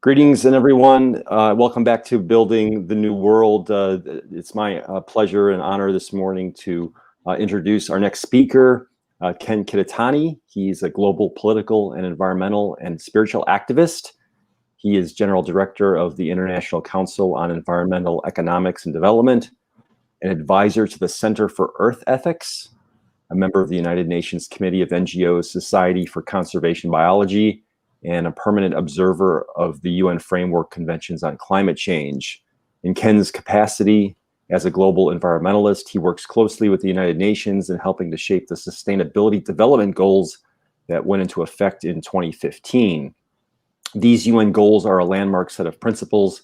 Greetings, and everyone. Welcome back to Building the New World. It's my pleasure and honor this morning to introduce our next speaker, Ken Kitatani. He's a global political and environmental and spiritual activist. He is General Director of the International Council on Environmental Economics and Development, an advisor to the Center for Earth Ethics, a member of the United Nations Committee of NGOs Society for Conservation Biology, and a permanent observer of the UN Framework Conventions on Climate Change. In Ken's capacity as a global environmentalist, he works closely with the United Nations in helping to shape the Sustainability Development Goals that went into effect in 2015. These UN goals are a landmark set of principles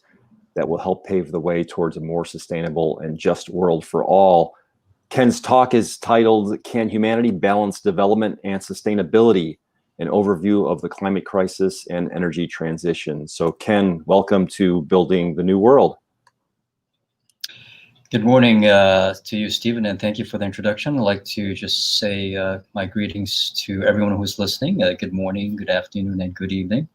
that will help pave the way towards a more sustainable and just world for all. Ken's talk is titled, "Can Humanity Balance Development and Sustainability? An Overview of the Climate Crisis and Energy Transition." So Ken, welcome to Building the New World. Good morning to you, Stephen, and thank you for the introduction. I'd like to just say my greetings to everyone who's listening. Good morning, good afternoon, and good evening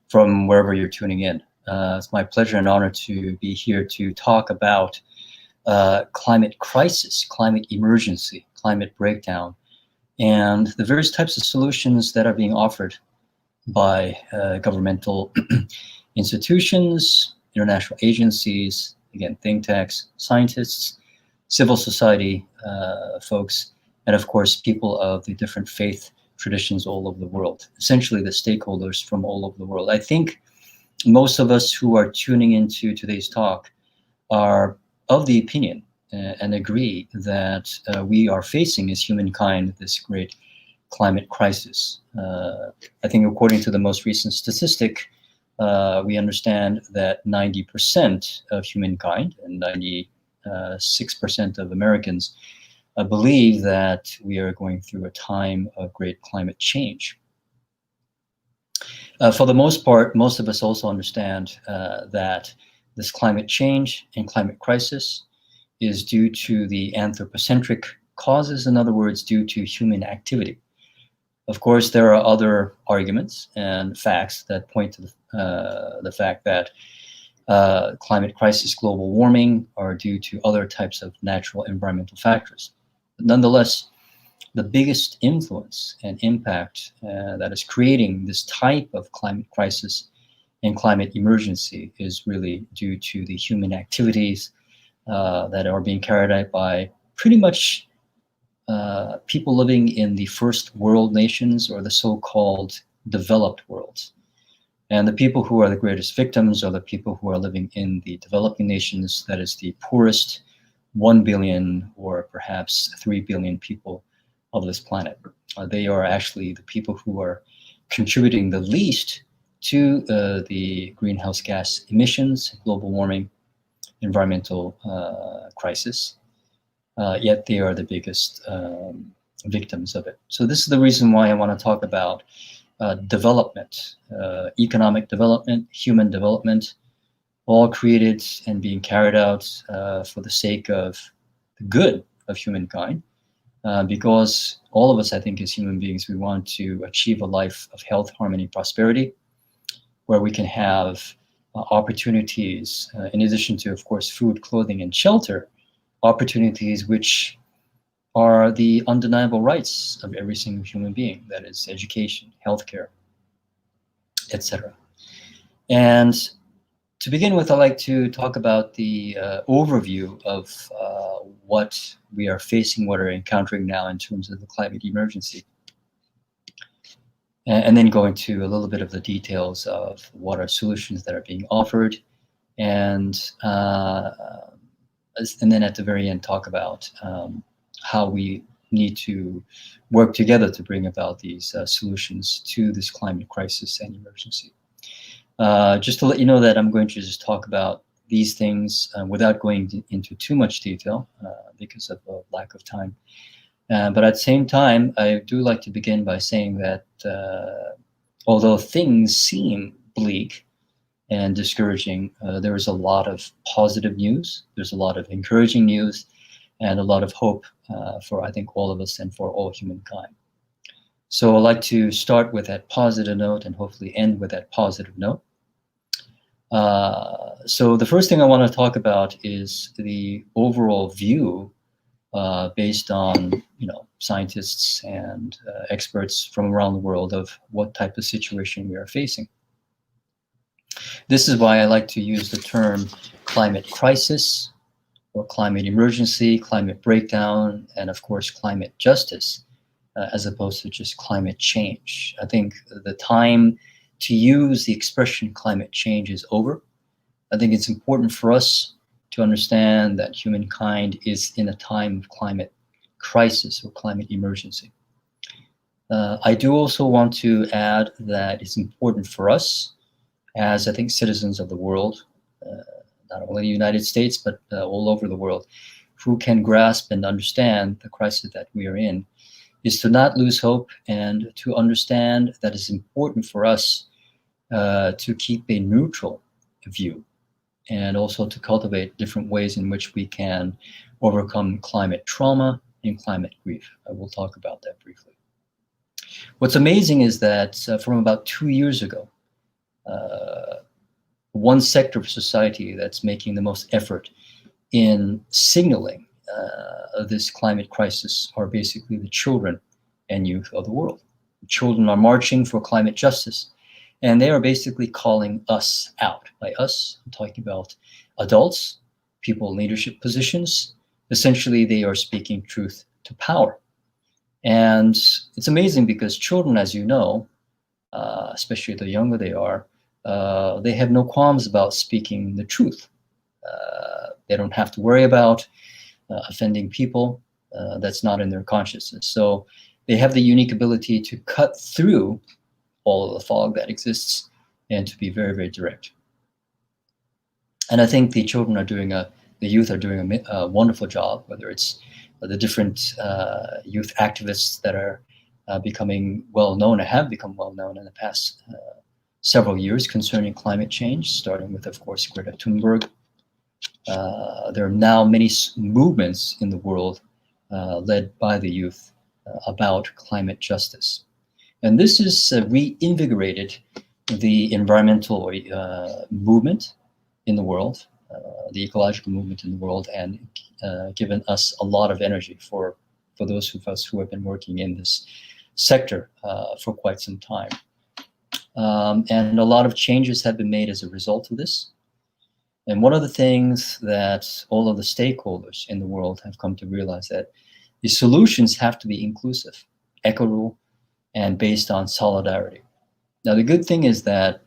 from wherever you're tuning in. It's my pleasure and honor to be here to talk about climate crisis, climate emergency, climate breakdown, and the various types of solutions that are being offered by governmental institutions, international agencies, again, think tanks, scientists, civil society folks, and of course, people of the different faith traditions all over the world, essentially the stakeholders from all over the world. I think most of us who are tuning into today's talk are of the opinion and agree that we are facing as humankind this great climate crisis. I think according to the most recent statistic, we understand that 90% of humankind and 96% of Americans believe that we are going through a time of great climate change. For the most part, most of us also understand that this climate change and climate crisis is due to the anthropocentric causes, in other words, due to human activity. Of course, there are other arguments and facts that point to the fact that climate crisis, global warming are due to other types of natural environmental factors. But nonetheless, the biggest influence and impact that is creating this type of climate crisis and climate emergency is really due to the human activities that are being carried out by pretty much people living in the first world nations or the so-called developed worlds. And the people who are the greatest victims are the people who are living in the developing nations, that is the poorest 1 billion or perhaps 3 billion people of this planet. They are actually the people who are contributing the least to the greenhouse gas emissions, global warming, environmental crisis, yet they are the biggest victims of it. So this is the reason why I want to talk about development, economic development, human development, all created and being carried out for the sake of the good of humankind, because all of us, I think, as human beings, we want to achieve a life of health, harmony, prosperity, where we can have opportunities, in addition to, of course, food, clothing, and shelter, opportunities which are the undeniable rights of every single human being, that is education, healthcare, etc. And to begin with, I'd like to talk about the overview of what we are facing, what we're encountering now in terms of the climate emergency. And then go into a little bit of the details of what are solutions that are being offered, and then at the very end talk about how we need to work together to bring about these solutions to this climate crisis and emergency. Just to let you know that I'm going to just talk about these things without going into too much detail because of a lack of time. But at the same time, I do like to begin by saying that although things seem bleak and discouraging, there is a lot of positive news. There's a lot of encouraging news and a lot of hope for, I think, all of us and for all humankind. So I'd like to start with that positive note and hopefully end with that positive note. So the first thing I want to talk about is the overall view based on scientists and experts from around the world of what type of situation we are facing. This is why I like to use the term climate crisis or climate emergency, climate breakdown, and of course climate justice, as opposed to just climate change. I think the time to use the expression climate change is over. I think it's important for us to understand that humankind is in a time of climate crisis or climate emergency. I do also want to add that it's important for us as, I think, citizens of the world, not only the United States, but all over the world, who can grasp and understand the crisis that we are in, is to not lose hope and to understand that it's important for us to keep a neutral view and also to cultivate different ways in which we can overcome climate trauma and climate grief. I will talk about that briefly. What's amazing is that from about 2 years ago, one sector of society that's making the most effort in signaling this climate crisis are basically the children and youth of the world. The children are marching for climate justice, and they are basically calling us out. By us, I'm talking about adults, people in leadership positions. Essentially, they are speaking truth to power. And it's amazing because children, as you know, especially the younger they are, they have no qualms about speaking the truth. They don't have to worry about offending people. That's not in their consciousness. So they have the unique ability to cut through all of the fog that exists and to be very, very direct. And I think the children are doing the youth are doing a wonderful job, whether it's the different youth activists that are becoming well-known or have become well-known in the past several years concerning climate change, starting with, of course, Greta Thunberg. There are now many movements in the world led by the youth about climate justice. And this has reinvigorated the environmental movement in the world, the ecological movement in the world, and given us a lot of energy for those of us who have been working in this sector for quite some time. And a lot of changes have been made as a result of this. And one of the things that all of the stakeholders in the world have come to realize that the solutions have to be inclusive, equitable, and based on solidarity. Now, the good thing is that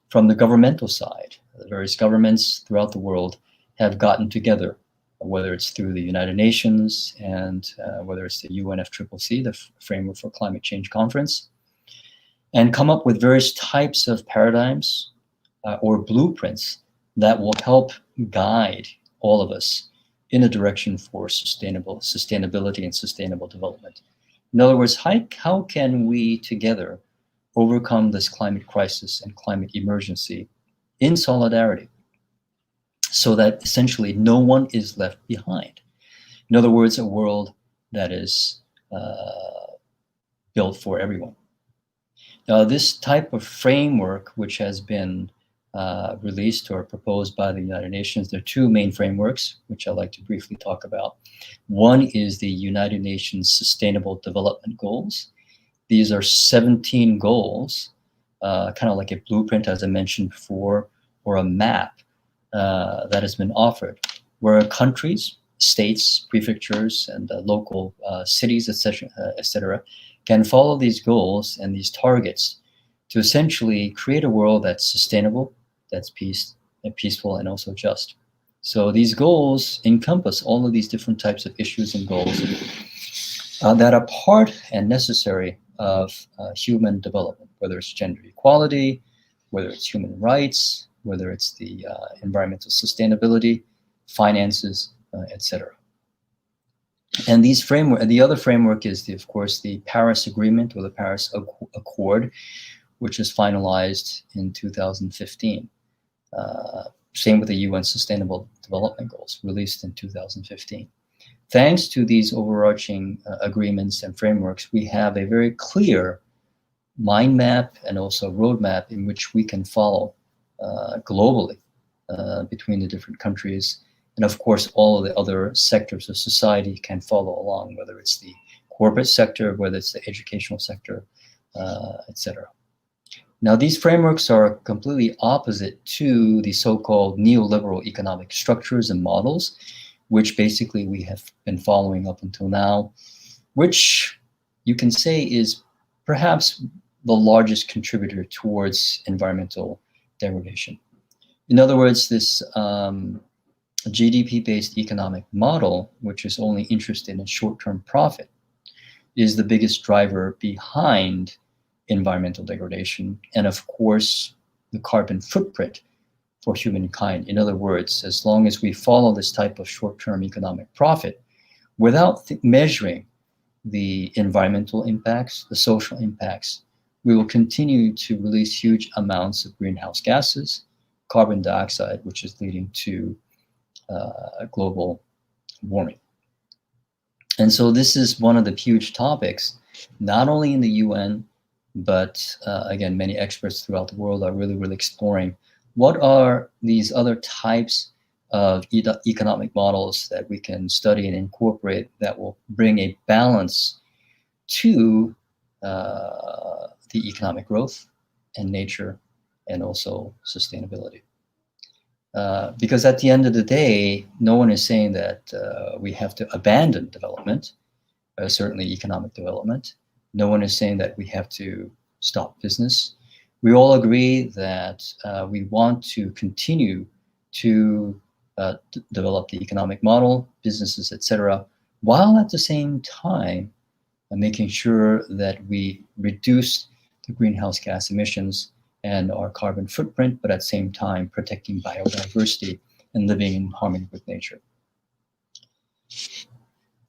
from the governmental side, the various governments throughout the world have gotten together, whether it's through the United Nations and whether it's the UNFCCC, the Framework for Climate Change Conference, and come up with various types of paradigms or blueprints that will help guide all of us in a direction for sustainability and sustainable development. In other words, how can we together overcome this climate crisis and climate emergency in solidarity so that essentially no one is left behind? In other words, a world that is built for everyone. Now, this type of framework, which has been released or proposed by the United Nations, there are two main frameworks, which I'd like to briefly talk about. One is the United Nations Sustainable Development Goals. These are 17 goals, kind of like a blueprint, as I mentioned before, or a map that has been offered, where countries, states, prefectures, and local cities, etc., can follow these goals and these targets to essentially create a world that's sustainable, that's peaceful, and also just. So these goals encompass all of these different types of issues and goals that are part and necessary of human development, whether it's gender equality, whether it's human rights, whether it's the environmental sustainability, finances, etc. And these the other framework is, of course, the Paris Agreement or the Paris Accord, which was finalized in 2015. Same with the UN Sustainable Development Goals, released in 2015. Thanks to these overarching agreements and frameworks, we have a very clear mind map and also roadmap in which we can follow globally between the different countries. And of course, all of the other sectors of society can follow along, whether it's the corporate sector, whether it's the educational sector, etc. Now, these frameworks are completely opposite to the so-called neoliberal economic structures and models, which basically we have been following up until now, which you can say is perhaps the largest contributor towards environmental degradation. In other words, this GDP-based economic model, which is only interested in short-term profit, is the biggest driver behind environmental degradation, and of course, the carbon footprint for humankind. In other words, as long as we follow this type of short-term economic profit without measuring the environmental impacts, the social impacts, we will continue to release huge amounts of greenhouse gases, carbon dioxide, which is leading to global warming. And so this is one of the huge topics, not only in the UN, but again, many experts throughout the world are really exploring what are these other types of economic models that we can study and incorporate that will bring a balance to the economic growth and nature and also sustainability. Because at the end of the day, no one is saying that we have to abandon development, certainly economic development. No one is saying that we have to stop business. We all agree that we want to continue to develop the economic model, businesses, etc., while at the same time making sure that we reduce the greenhouse gas emissions and our carbon footprint, but at the same time protecting biodiversity and living in harmony with nature.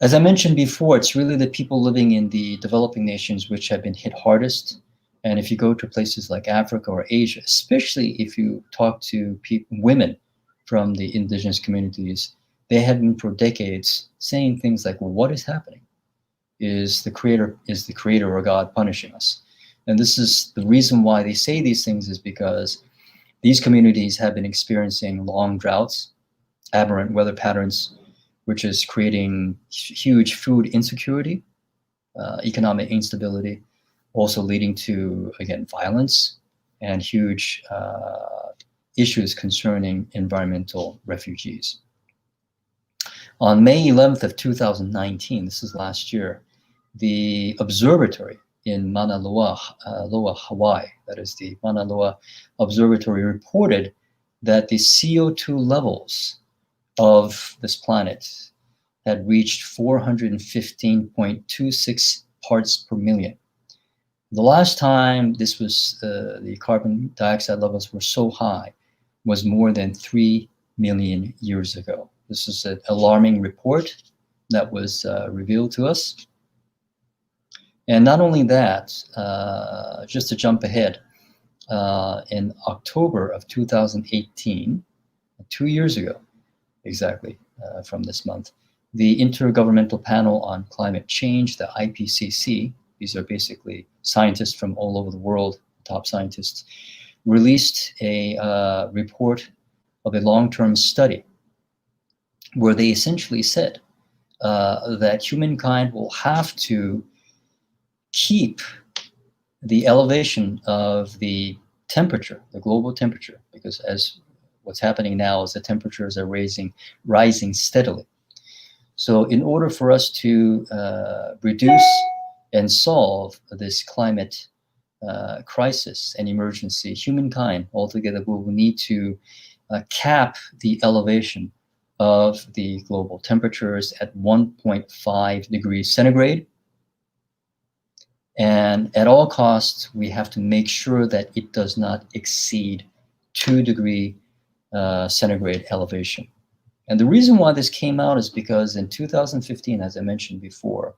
As I mentioned before, it's really the people living in the developing nations which have been hit hardest. And if you go to places like Africa or Asia, especially if you talk to women from the indigenous communities, they have been for decades saying things like, well, what is happening? Is the creator or God punishing us? And this is the reason why they say these things, is because these communities have been experiencing long droughts, aberrant weather patterns, which is creating huge food insecurity, economic instability, also leading to, again, violence and huge issues concerning environmental refugees. On May 11th of 2019, this is last year, the observatory in Mauna Loa, Hawaii, that is the Mauna Loa Observatory, reported that the CO2 levels of this planet had reached 415.26 parts per million. The last time this was, the carbon dioxide levels were so high, was more than 3 million years ago. This is an alarming report that was revealed to us. And not only that, just to jump ahead, in October of 2018, 2 years ago, exactly from this month, the Intergovernmental Panel on Climate Change, the IPCC, these are basically scientists from all over the world, top scientists, released a report of a long-term study where they essentially said that humankind will have to keep the elevation of the temperature, the global temperature, because as what's happening now is the temperatures are rising steadily. So in order for us to reduce and solve this climate crisis and emergency, humankind altogether will need to cap the elevation of the global temperatures at 1.5 degrees centigrade. And at all costs, we have to make sure that it does not exceed 2 degree centigrade elevation. And the reason why this came out is because in 2015, as I mentioned before,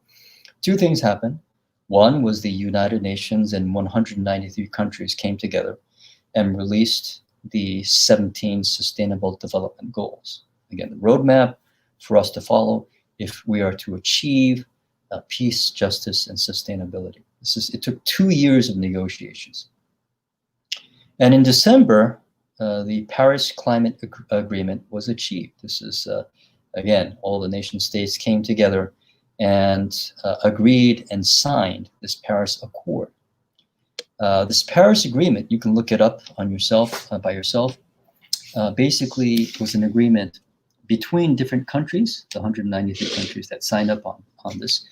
two things happened. One was the United Nations and 193 countries came together and released the 17 Sustainable Development Goals. Again, the roadmap for us to follow if we are to achieve peace, justice, and sustainability. It took 2 years of negotiations. And in December the Paris Climate Agreement was achieved. This is, again, all the nation states came together and agreed and signed this Paris Accord. This Paris Agreement, you can look it up on yourself, by yourself, basically was an agreement between different countries, the 193 countries that signed up on this,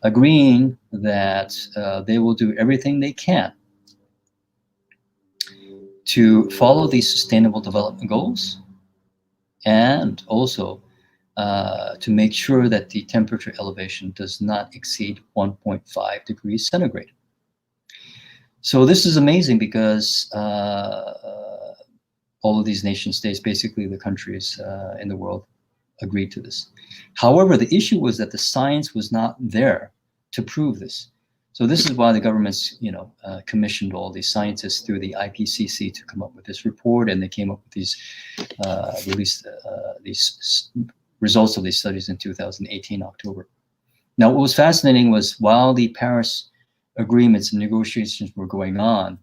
agreeing that they will do everything they can to follow these sustainable development goals, and also to make sure that the temperature elevation does not exceed 1.5 degrees centigrade. So this is amazing because all of these nation states, basically the countries in the world, agreed to this. However, the issue was that the science was not there to prove this. So this is why the governments, commissioned all these scientists through the IPCC to come up with this report, and they came up with these, released these results of these studies in 2018, October. Now, what was fascinating was while the Paris agreements and negotiations were going on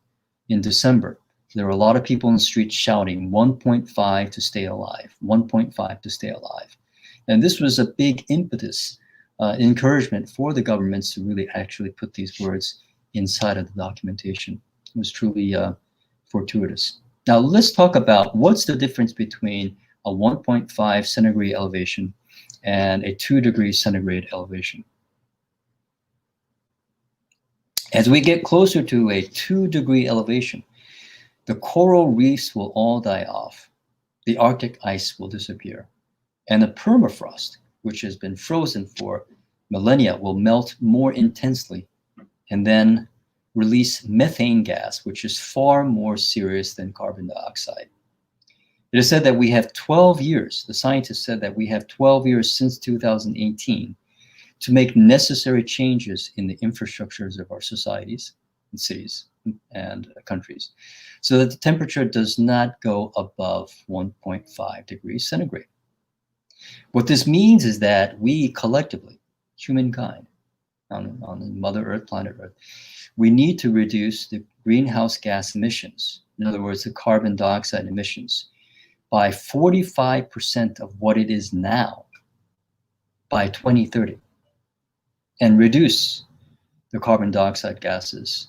in December, there were a lot of people in the streets shouting 1.5 to stay alive, 1.5 to stay alive. And this was a big impetus, encouragement for the governments to really actually put these words inside of the documentation. It was truly fortuitous. Now let's talk about what's the difference between a 1.5 centigrade elevation and a 2 degrees centigrade elevation. As we get closer to a 2 degree elevation, the coral reefs will all die off, the Arctic ice will disappear, and the permafrost, which has been frozen for millennia, will melt more intensely and then release methane gas, which is far more serious than carbon dioxide. It is said that we have 12 years, the scientists said that we have 12 years since 2018 to make necessary changes in the infrastructures of our societies and cities and countries so that the temperature does not go above 1.5 degrees centigrade. What this means is that we collectively, humankind, on Mother Earth, planet Earth, we need to reduce the greenhouse gas emissions, in other words, the carbon dioxide emissions, by 45% of what it is now by 2030, and reduce the carbon dioxide gases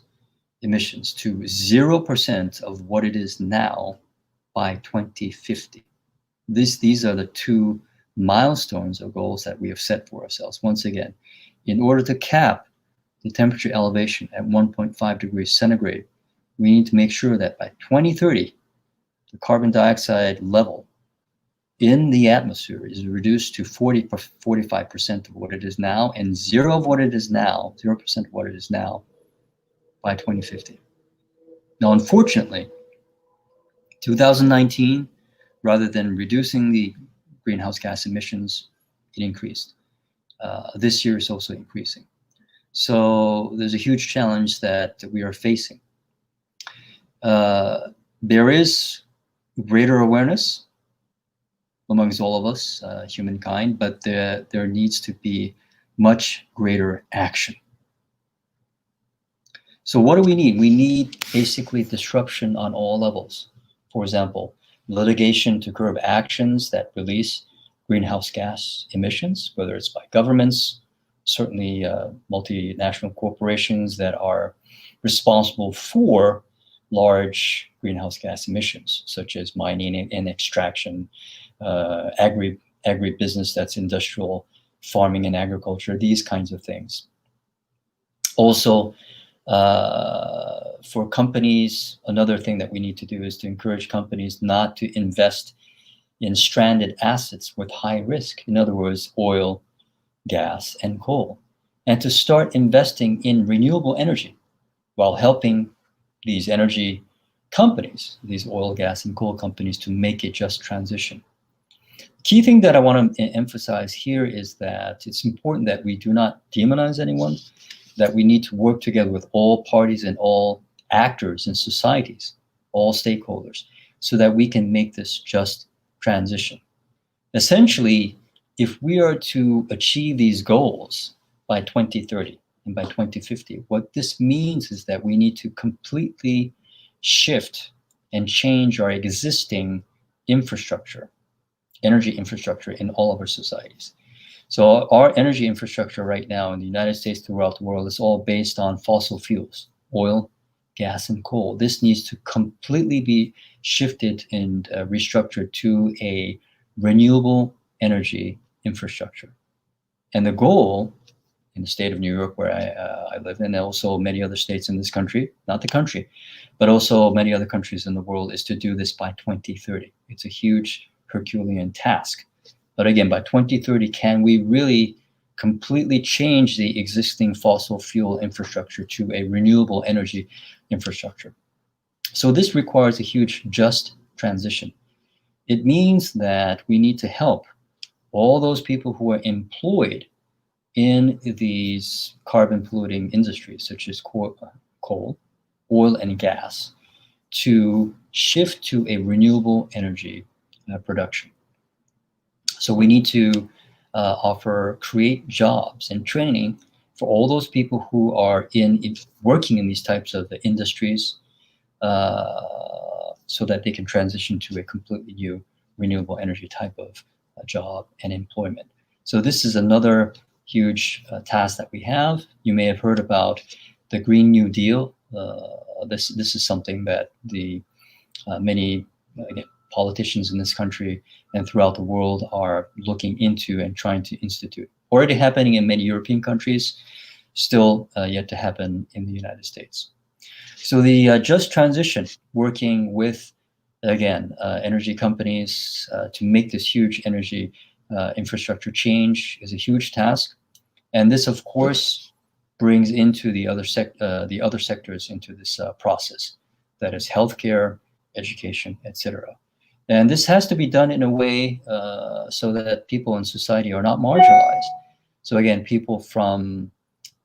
emissions to 0% of what it is now by 2050. These are the two milestones or goals that we have set for ourselves. Once again, in order to cap the temperature elevation at 1.5 degrees centigrade, we need to make sure that by 2030, the carbon dioxide level in the atmosphere is reduced to 45% of what it is now, and 0% of what it is now by 2050. Now, unfortunately, 2019, rather than reducing the greenhouse gas emissions, it increased. This year is also increasing. So there's a huge challenge that we are facing. There is greater awareness amongst all of us, humankind, but there needs to be much greater action. So what do we need? We need basically disruption on all levels. For example, litigation to curb actions that release greenhouse gas emissions, whether it's by governments, certainly multinational corporations that are responsible for large greenhouse gas emissions, such as mining and extraction, agribusiness, that's industrial farming and agriculture, these kinds of things. Also, for companies, another thing that we need to do is to encourage companies not to invest in stranded assets with high risk, in other words, oil, gas, and coal, and to start investing in renewable energy while helping these energy companies, these oil, gas, and coal companies, to make a just transition. The key thing that I want to emphasize here is that it's important that we do not demonize anyone, that we need to work together with all parties and all actors in societies, all stakeholders, so that we can make this just transition. Essentially, if we are to achieve these goals by 2030 and by 2050, what this means is that we need to completely shift and change our existing infrastructure, energy infrastructure in all of our societies. So our energy infrastructure right now in the United States, throughout the world, is all based on fossil fuels, oil, gas, and coal. This needs to completely be shifted and restructured to a renewable energy infrastructure. And the goal in the state of New York, where I live in, and also many other states in this country, not the country, but also many other countries in the world, is to do this by 2030. It's a huge Herculean task. But again, by 2030, can we really completely change the existing fossil fuel infrastructure to a renewable energy infrastructure? So this requires a huge just transition. It means that we need to help all those people who are employed in these carbon polluting industries, such as coal, oil, and gas, to shift to a renewable energy production. So we need to create jobs and training for all those people who are working in these types of industries, so that they can transition to a completely new renewable energy type of job and employment. So this is another huge task that we have. You may have heard about the Green New Deal. This is something that the many politicians in this country and throughout the world are looking into and trying to institute. Already happening in many European countries, still yet to happen in the United States. So the just transition, working with, again, energy companies to make this huge energy infrastructure change, is a huge task. And this, of course, brings into the other sectors into this process. That is healthcare, education, etc. And this has to be done in a way so that people in society are not marginalized. So again, people from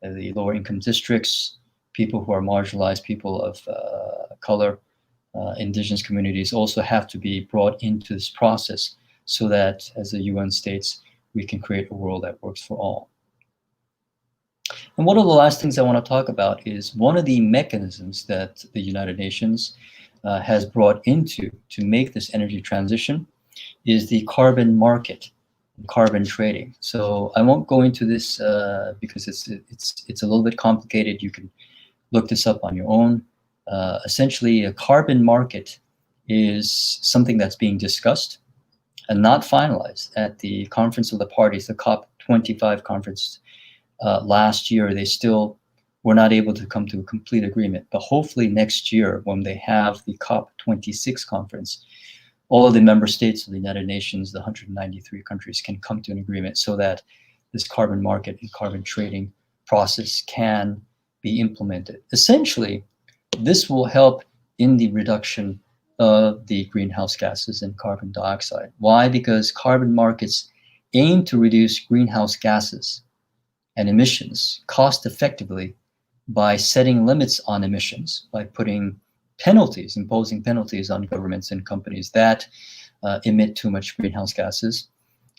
the lower income districts, people who are marginalized, people of color, indigenous communities also have to be brought into this process so that, as the UN states, we can create a world that works for all. And one of the last things I want to talk about is one of the mechanisms that the United Nations has brought into to make this energy transition is the carbon market, carbon trading. So I won't go into this because it's a little bit complicated. You can look this up on your own. Essentially, a carbon market is something that's being discussed and not finalized at the Conference of the Parties, the COP25 conference last year. They still were not able to come to a complete agreement. But hopefully next year, when they have the COP26 conference, all of the member states of the United Nations, the 193 countries, can come to an agreement so that this carbon market and carbon trading process can be implemented. Essentially, this will help in the reduction of the greenhouse gases and carbon dioxide. Why? Because carbon markets aim to reduce greenhouse gases and emissions cost effectively by setting limits on emissions, by putting penalties, imposing penalties on governments and companies that emit too much greenhouse gases,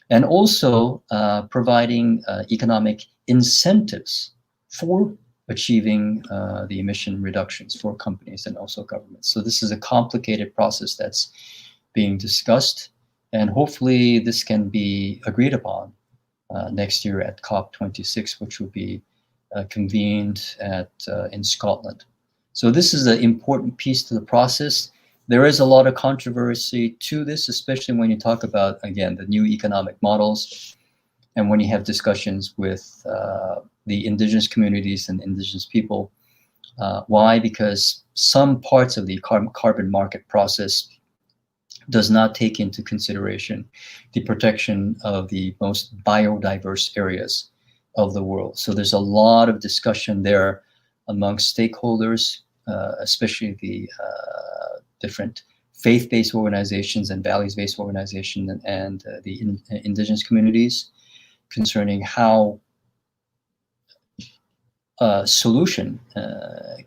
and also providing economic incentives for achieving the emission reductions for companies and also governments. So this is a complicated process that's being discussed, and hopefully this can be agreed upon next year at COP26, which will be convened in Scotland. So this is an important piece to the process. There is a lot of controversy to this, especially when you talk about, again, the new economic models, and when you have discussions with the indigenous communities and indigenous people. Why? Because some parts of the carbon market process does not take into consideration the protection of the most biodiverse areas of the world. So there's a lot of discussion there amongst stakeholders, especially the different faith-based organizations and values-based organizations and the indigenous communities, concerning how a solution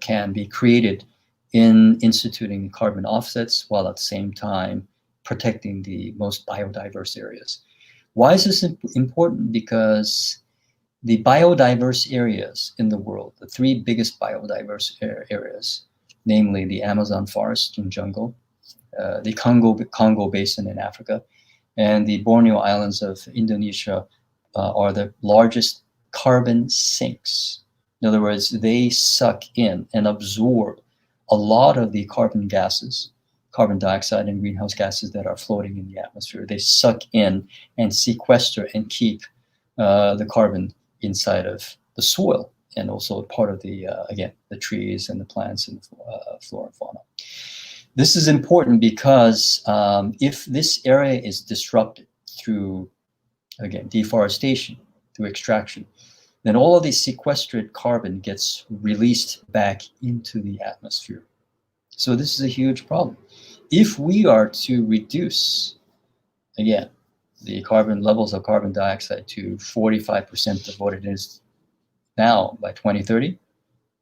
can be created in instituting carbon offsets while at the same time protecting the most biodiverse areas. Why is this important? Because the biodiverse areas in the world, the three biggest biodiverse areas, namely the Amazon forest and jungle, the Congo Basin in Africa, and the Borneo Islands of Indonesia are the largest carbon sinks. In other words, they suck in and absorb a lot of the carbon gases, carbon dioxide and greenhouse gases that are floating in the atmosphere. They suck in and sequester and keep the carbon inside of the soil, and also part of the, again, the trees and the plants and the flora and fauna. This is important because if this area is disrupted through, again, deforestation, through extraction, then all of the sequestered carbon gets released back into the atmosphere. So this is a huge problem. If we are to reduce, again, the carbon levels of carbon dioxide to 45% of what it is now by 2030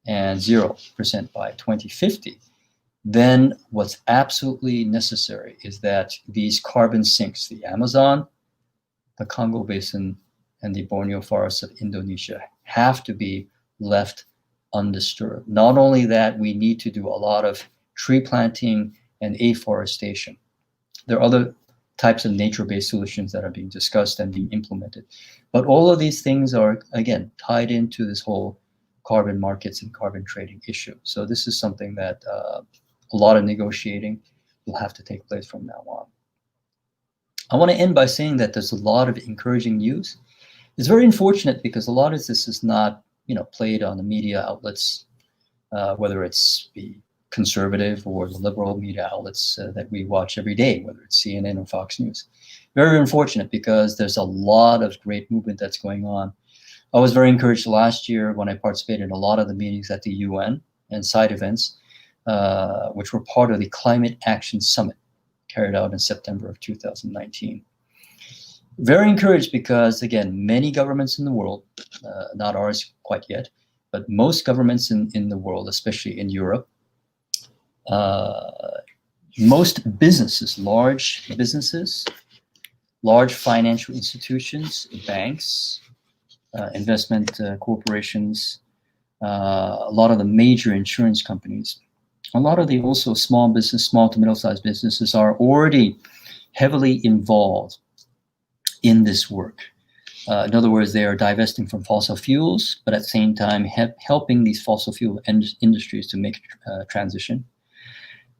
and 0% by 2050, then what's absolutely necessary is that these carbon sinks, the Amazon, the Congo Basin, and the Borneo forests of Indonesia, have to be left undisturbed. Not only that, we need to do a lot of tree planting and afforestation. There are other types of nature-based solutions that are being discussed and being implemented. But all of these things are, again, tied into this whole carbon markets and carbon trading issue. So this is something that a lot of negotiating will have to take place from now on. I want to end by saying that there's a lot of encouraging news. It's very unfortunate because a lot of this is not, played on the media outlets, whether it's the conservative or the liberal media outlets that we watch every day, whether it's CNN or Fox News. Very unfortunate because there's a lot of great movement that's going on. I was very encouraged last year when I participated in a lot of the meetings at the UN and side events, which were part of the Climate Action Summit carried out in September of 2019. Very encouraged because, again, many governments in the world, not ours quite yet, but most governments in the world, especially in Europe, most businesses, large financial institutions, banks, investment corporations, a lot of the major insurance companies, a lot of the also small to middle-sized businesses are already heavily involved in this work. In other words, they are divesting from fossil fuels, but at the same time helping these fossil fuel industries to make a transition.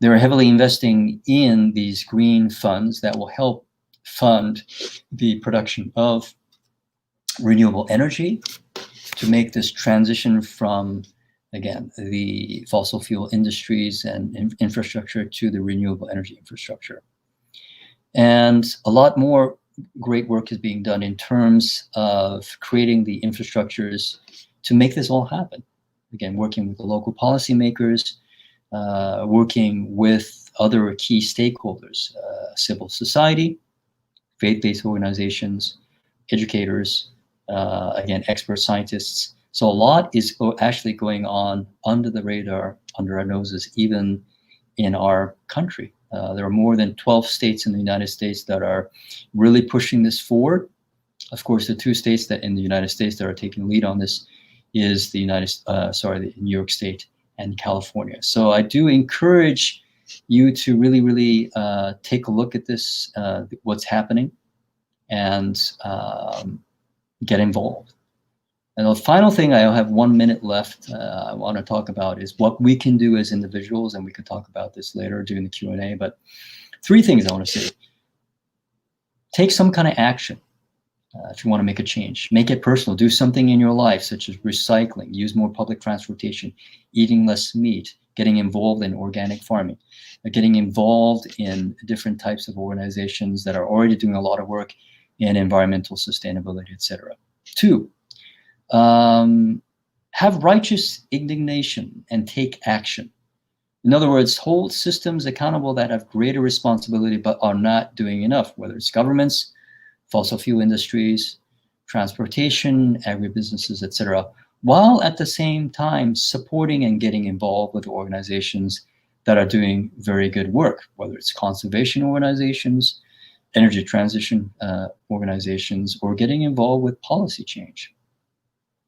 They're heavily investing in these green funds that will help fund the production of renewable energy to make this transition from, again, the fossil fuel industries and infrastructure to the renewable energy infrastructure. And a lot more great work is being done in terms of creating the infrastructures to make this all happen. Again, working with the local policymakers, working with other key stakeholders, civil society, faith-based organizations, educators, again, expert scientists. So a lot is actually going on under the radar, under our noses, even in our country. There are more than 12 states in the United States that are really pushing this forward. Of course, the two states that in the United States that are taking lead on this is the New York State and California. So I do encourage you to really take a look at this, what's happening, and get involved. And the final thing, I have 1 minute left, I want to talk about is what we can do as individuals, and we can talk about this later during the Q&A, but 3 things I want to say. Take some kind of action if you want to make a change. Make it personal. Do something in your life, such as recycling, use more public transportation, eating less meat, getting involved in organic farming, getting involved in different types of organizations that are already doing a lot of work in environmental sustainability, etc. 2, have righteous indignation and take action. In other words, hold systems accountable that have greater responsibility but are not doing enough, whether it's governments, fossil fuel industries, transportation, agribusinesses, etc., while at the same time supporting and getting involved with organizations that are doing very good work, whether it's conservation organizations, energy transition organizations, or getting involved with policy change.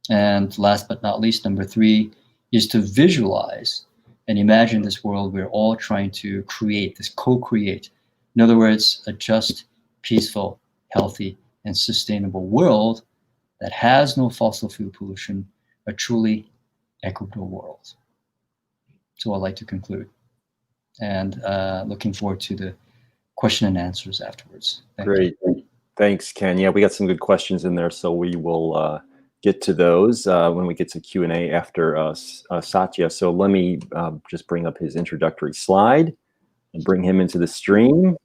And last but not least, number 3 is to visualize And imagine this world we're all trying to create, this co-create. In other words, a just, peaceful, healthy, and sustainable world that has no fossil fuel pollution, a truly equitable world. So I'd like to conclude, and looking forward to the question and answers afterwards. Great. Thanks, Ken. Yeah, we got some good questions in there, so we will get to those when we get to Q&A after Satya. So let me just bring up his introductory slide and bring him into the stream.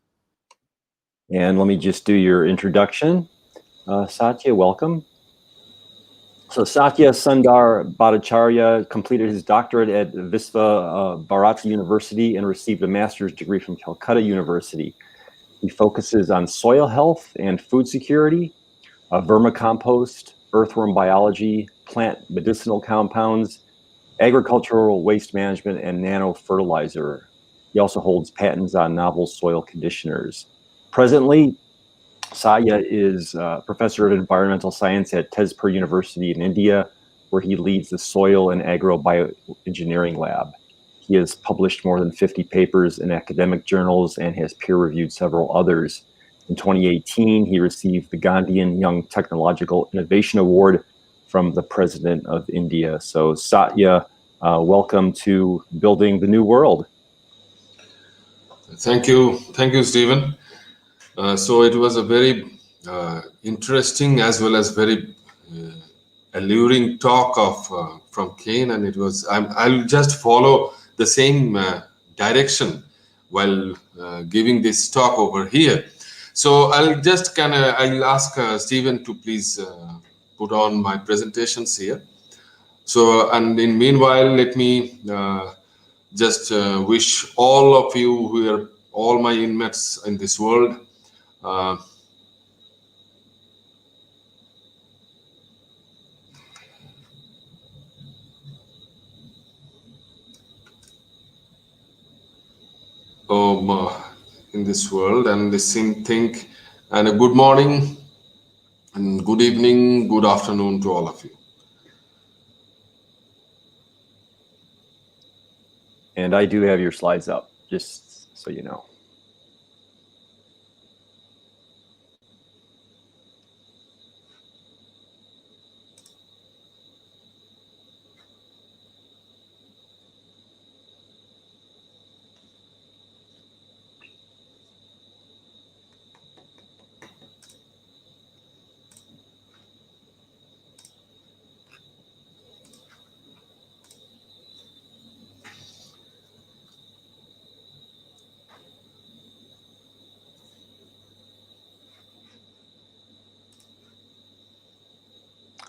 And let me just do your introduction. Satya, welcome. So Satya Sundar Bhattacharya completed his doctorate at Visva Bharati University and received a master's degree from Calcutta University. He focuses on soil health and food security, vermicompost, earthworm biology, plant medicinal compounds, agricultural waste management, and nano-fertilizer. He also holds patents on novel soil conditioners. Presently, Satya is a professor of environmental science at Tezpur University in India, where he leads the Soil and Agrobioengineering Lab. He has published more than 50 papers in academic journals and has peer-reviewed several others. In 2018, he received the Gandhian Young Technological Innovation Award from the President of India. So Satya, welcome to Building the New World. Thank you, Stephen. So it was a very interesting as well as very alluring talk of from Kane, and it was. I'll just follow the same direction while giving this talk over here. So I'll just I'll ask Stephen to please put on my presentations here. So, and in meanwhile, let me just wish all of you who are all my inmates in this world in this world, and the same thing, and a good morning and good evening, good afternoon to all of you. And I do have your slides up, just so you know.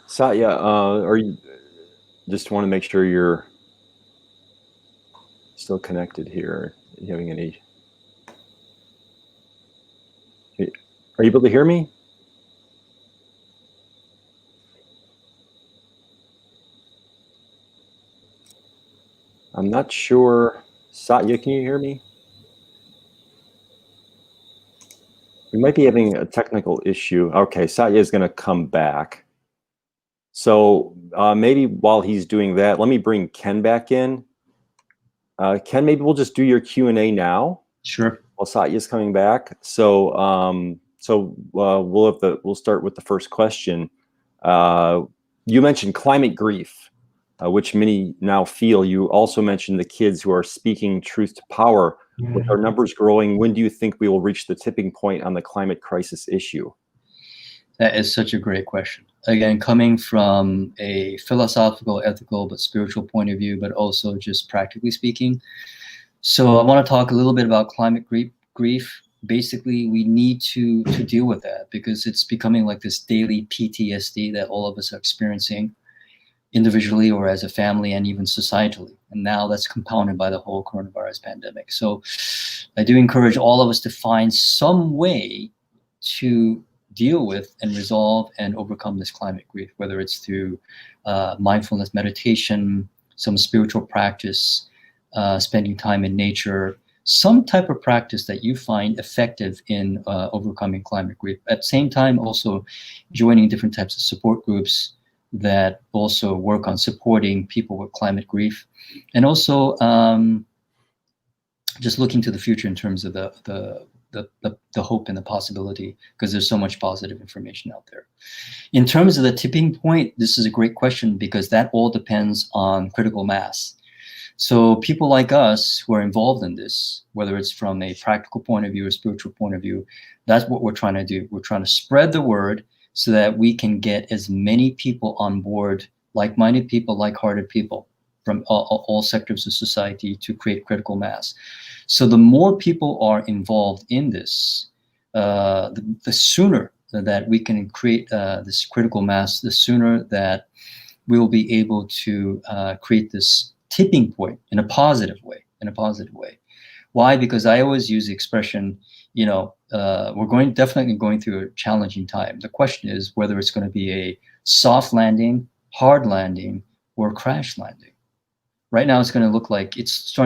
Satya, are you just want to make sure you're still connected here? Are you having any? Are you able to hear me? I'm not sure. Satya, can you hear me? We might be having a technical issue. Okay, Satya is going to come back. So maybe while he's doing that, let me bring Ken back in. Ken, maybe we'll just do your Q&A now. Sure. While Satya's coming back. So we'll start with the first question. You mentioned climate grief, which many now feel. You also mentioned the kids who are speaking truth to power. With our numbers growing, when do you think we will reach the tipping point on the climate crisis issue? That is such a great question. Again, coming from a philosophical, ethical, but spiritual point of view, but also just practically speaking. So I want to talk a little bit about climate grief. Basically, we need to deal with that because it's becoming like this daily PTSD that all of us are experiencing individually or as a family and even societally. And now that's compounded by the whole coronavirus pandemic. So I do encourage all of us to find some way to deal with and resolve and overcome this climate grief, whether it's through mindfulness meditation, some spiritual practice, spending time in nature, some type of practice that you find effective in overcoming climate grief. At the same time, also joining different types of support groups, that also work on supporting people with climate grief, and also just looking to the future in terms of the hope and the possibility, because there's so much positive information out there. In terms of the tipping point, this is a great question, because that all depends on critical mass. So people like us who are involved in this, whether it's from a practical point of view or spiritual point of view, that's what we're trying to do. We're trying to spread the word so that we can get as many people on board, like-minded people, like-hearted people from all sectors of society, to create critical mass. So the more people are involved in this, the sooner that we can create this critical mass, the sooner that we will be able to create this tipping point in a positive way. Why? Because I always use the expression, we're definitely going through a challenging time. The question is whether it's going to be a soft landing, hard landing, or crash landing. Right now, it's starting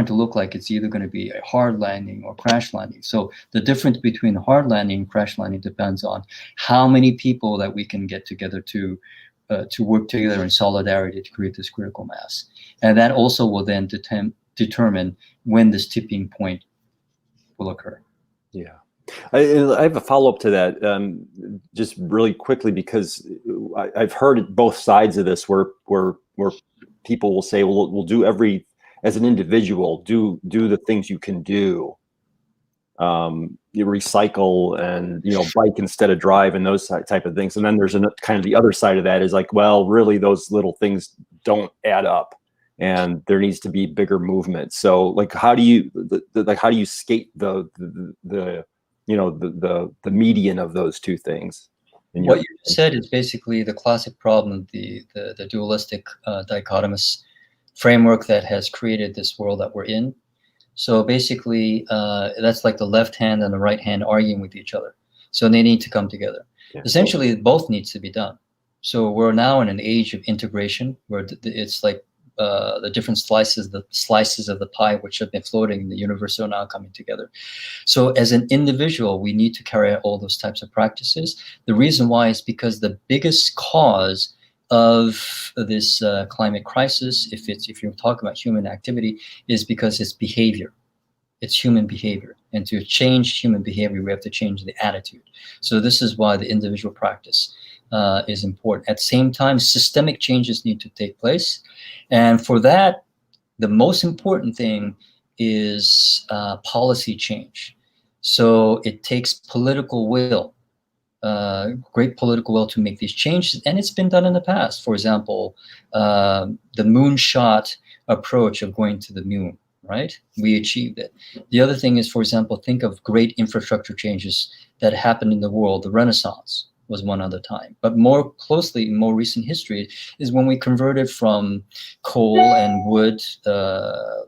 to look like it's either going to be a hard landing or crash landing. So the difference between hard landing and crash landing depends on how many people that we can get together to work together in solidarity to create this critical mass. And that also will then determine when this tipping point will occur. Yeah. I have a follow-up to that, just really quickly, because I've heard both sides of this, where people will say, well, we'll do as an individual, do the things you can do. You recycle and, bike instead of drive, and those type of things. And then there's kind of the other side of that is like, well, really those little things don't add up, and there needs to be bigger movement. So like, how do you skate the median of those two things? What you said is basically the classic problem, the dualistic dichotomous framework that has created this world that we're in. So basically, that's like the left hand and the right hand arguing with each other. So they need to come together. Yeah. Essentially, both needs to be done. So we're now in an age of integration, where it's like the different slices of the pie which have been floating in the universe are now coming together. So as an individual, we need to carry out all those types of practices. The reason why is because the biggest cause of this climate crisis, if you're talking about human activity, is because it's behavior. It's human behavior. And to change human behavior, we have to change the attitude. So this is why the individual practice is important. At the same time, systemic changes need to take place. And for that, the most important thing is policy change. So it takes political will, great political will, to make these changes. And it's been done in the past. For example, the moonshot approach of going to the moon, right? We achieved it. The other thing is, for example, think of great infrastructure changes that happened in the world. The Renaissance was one other time. But more closely, in more recent history, is when we converted from coal and wood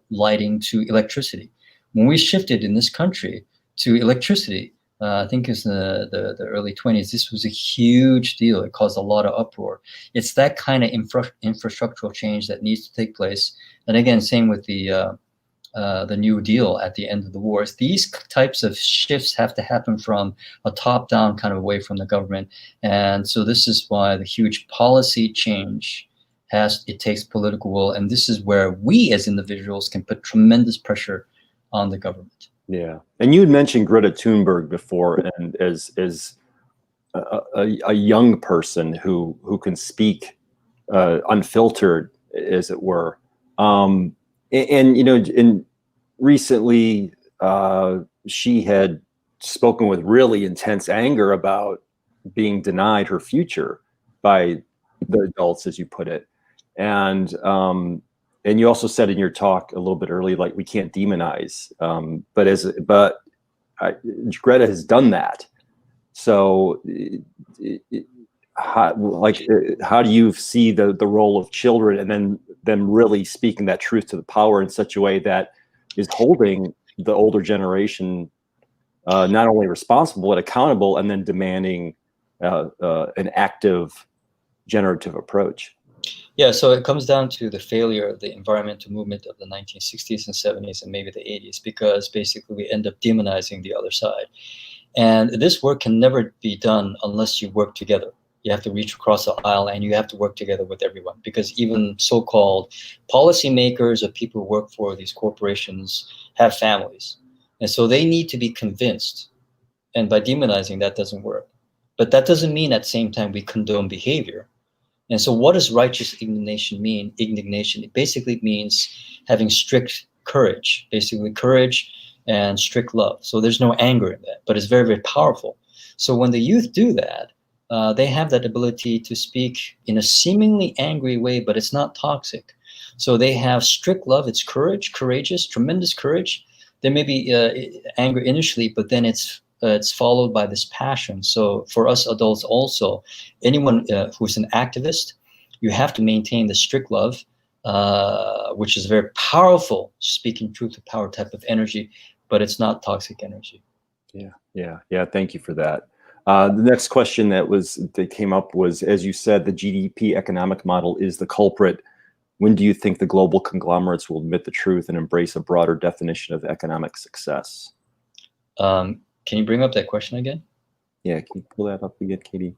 lighting to electricity. When we shifted in this country to electricity, I think it's the early 20s, this was a huge deal. It caused a lot of uproar. It's that kind of infrastructural change that needs to take place. And again, same with the New Deal at the end of the wars. These types of shifts have to happen from a top-down kind of way from the government. And so this is why the huge policy change it takes political will. And this is where we as individuals can put tremendous pressure on the government. Yeah. And you had mentioned Greta Thunberg before, and as a young person who can speak unfiltered, as it were. And recently she had spoken with really intense anger about being denied her future by the adults, as you put it. And you also said in your talk a little bit early, like, we can't demonize, but Greta has done that. So how do you see the role of children, and then them really speaking that truth to the power in such a way that is holding the older generation not only responsible but accountable, and then demanding an active, generative approach? Yeah, so it comes down to the failure of the environmental movement of the 1960s and 70s and maybe the 80s, because basically we end up demonizing the other side. And this work can never be done unless you work together. You have to reach across the aisle, and you have to work together with everyone, because even so-called policymakers or people who work for these corporations have families. And so they need to be convinced. And by demonizing, that doesn't work. But that doesn't mean at the same time we condone behavior. And so what does righteous indignation mean? Indignation, it basically means having strict courage, basically courage and strict love. So there's no anger in that, but it's very, very powerful. So when the youth do that, they have that ability to speak in a seemingly angry way, but it's not toxic. So they have strict love, it's courage, courageous, tremendous courage. There may be anger initially, but then it's followed by this passion. So for us adults also, anyone who's an activist, you have to maintain the strict love, which is very powerful, speaking truth to power type of energy, but it's not toxic energy. Yeah. Thank you for that. The next question that came up was, as you said, the GDP economic model is the culprit. When do you think the global conglomerates will admit the truth and embrace a broader definition of economic success? Can you bring up that question again? Yeah, can you pull that up again, Katie?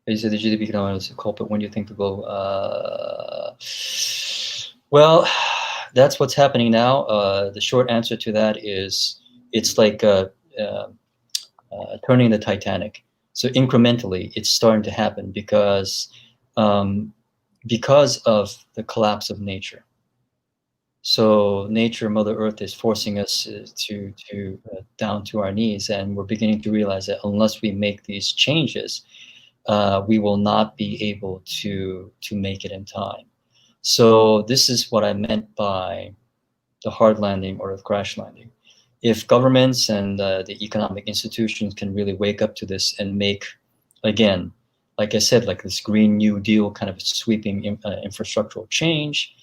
You said the GDP economic is the culprit. When do you think the global? Well, that's what's happening now. The short answer to that is it's like turning the Titanic. So incrementally, it's starting to happen because of the collapse of nature. So nature, Mother Earth, is forcing us to down to our knees, and we're beginning to realize that unless we make these changes, we will not be able to make it in time. So this is what I meant by the hard landing or the crash landing. If governments and the economic institutions can really wake up to this and make, again, like I said, like this Green New Deal kind of sweeping infrastructural change,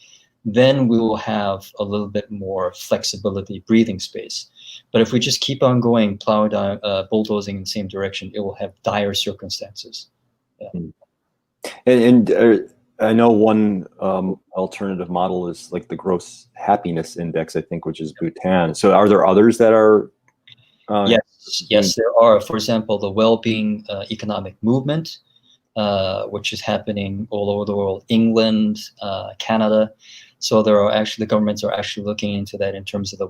then we will have a little bit more flexibility, breathing space. But if we just keep on going, plowing down, bulldozing in the same direction, it will have dire circumstances. Yeah. And I know one alternative model is like the gross happiness index, I think, which is Bhutan. So are there others that are? Yes, there are. For example, the well-being economic movement, which is happening all over the world, England, Canada. So there are actually, the governments are actually looking into that in terms of the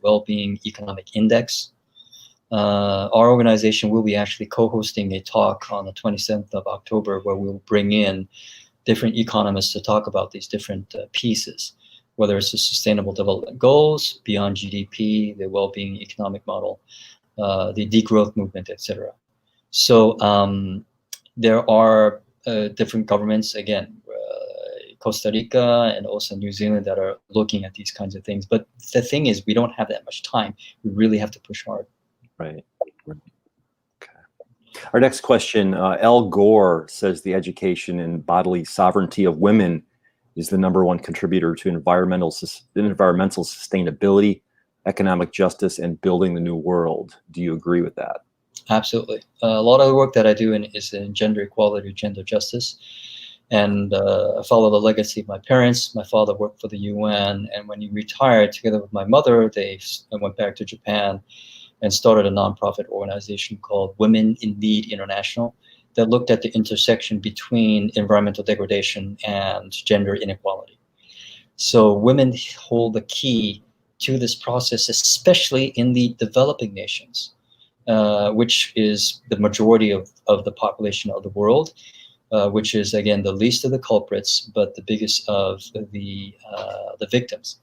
well-being economic index. Our organization will be actually co-hosting a talk on the 27th of October where we'll bring in different economists to talk about these different pieces, whether it's the Sustainable Development Goals, beyond GDP, the well-being economic model, the degrowth movement, etc. So there are different governments, again, Costa Rica and also New Zealand, that are looking at these kinds of things. But the thing is, we don't have that much time. We really have to push hard. Right. Okay. Our next question, Al Gore says the education and bodily sovereignty of women is the #1 contributor to environmental sustainability, economic justice, and building the new world. Do you agree with that? Absolutely. A lot of the work that I do is in gender equality, gender justice. And I follow the legacy of my parents. My father worked for the UN, and when he retired, together with my mother, they went back to Japan and started a nonprofit organization called Women in Need International that looked at the intersection between environmental degradation and gender inequality. So women hold the key to this process, especially in the developing nations, which is the majority of the population of the world. Which is, again, the least of the culprits, but the biggest of the victims.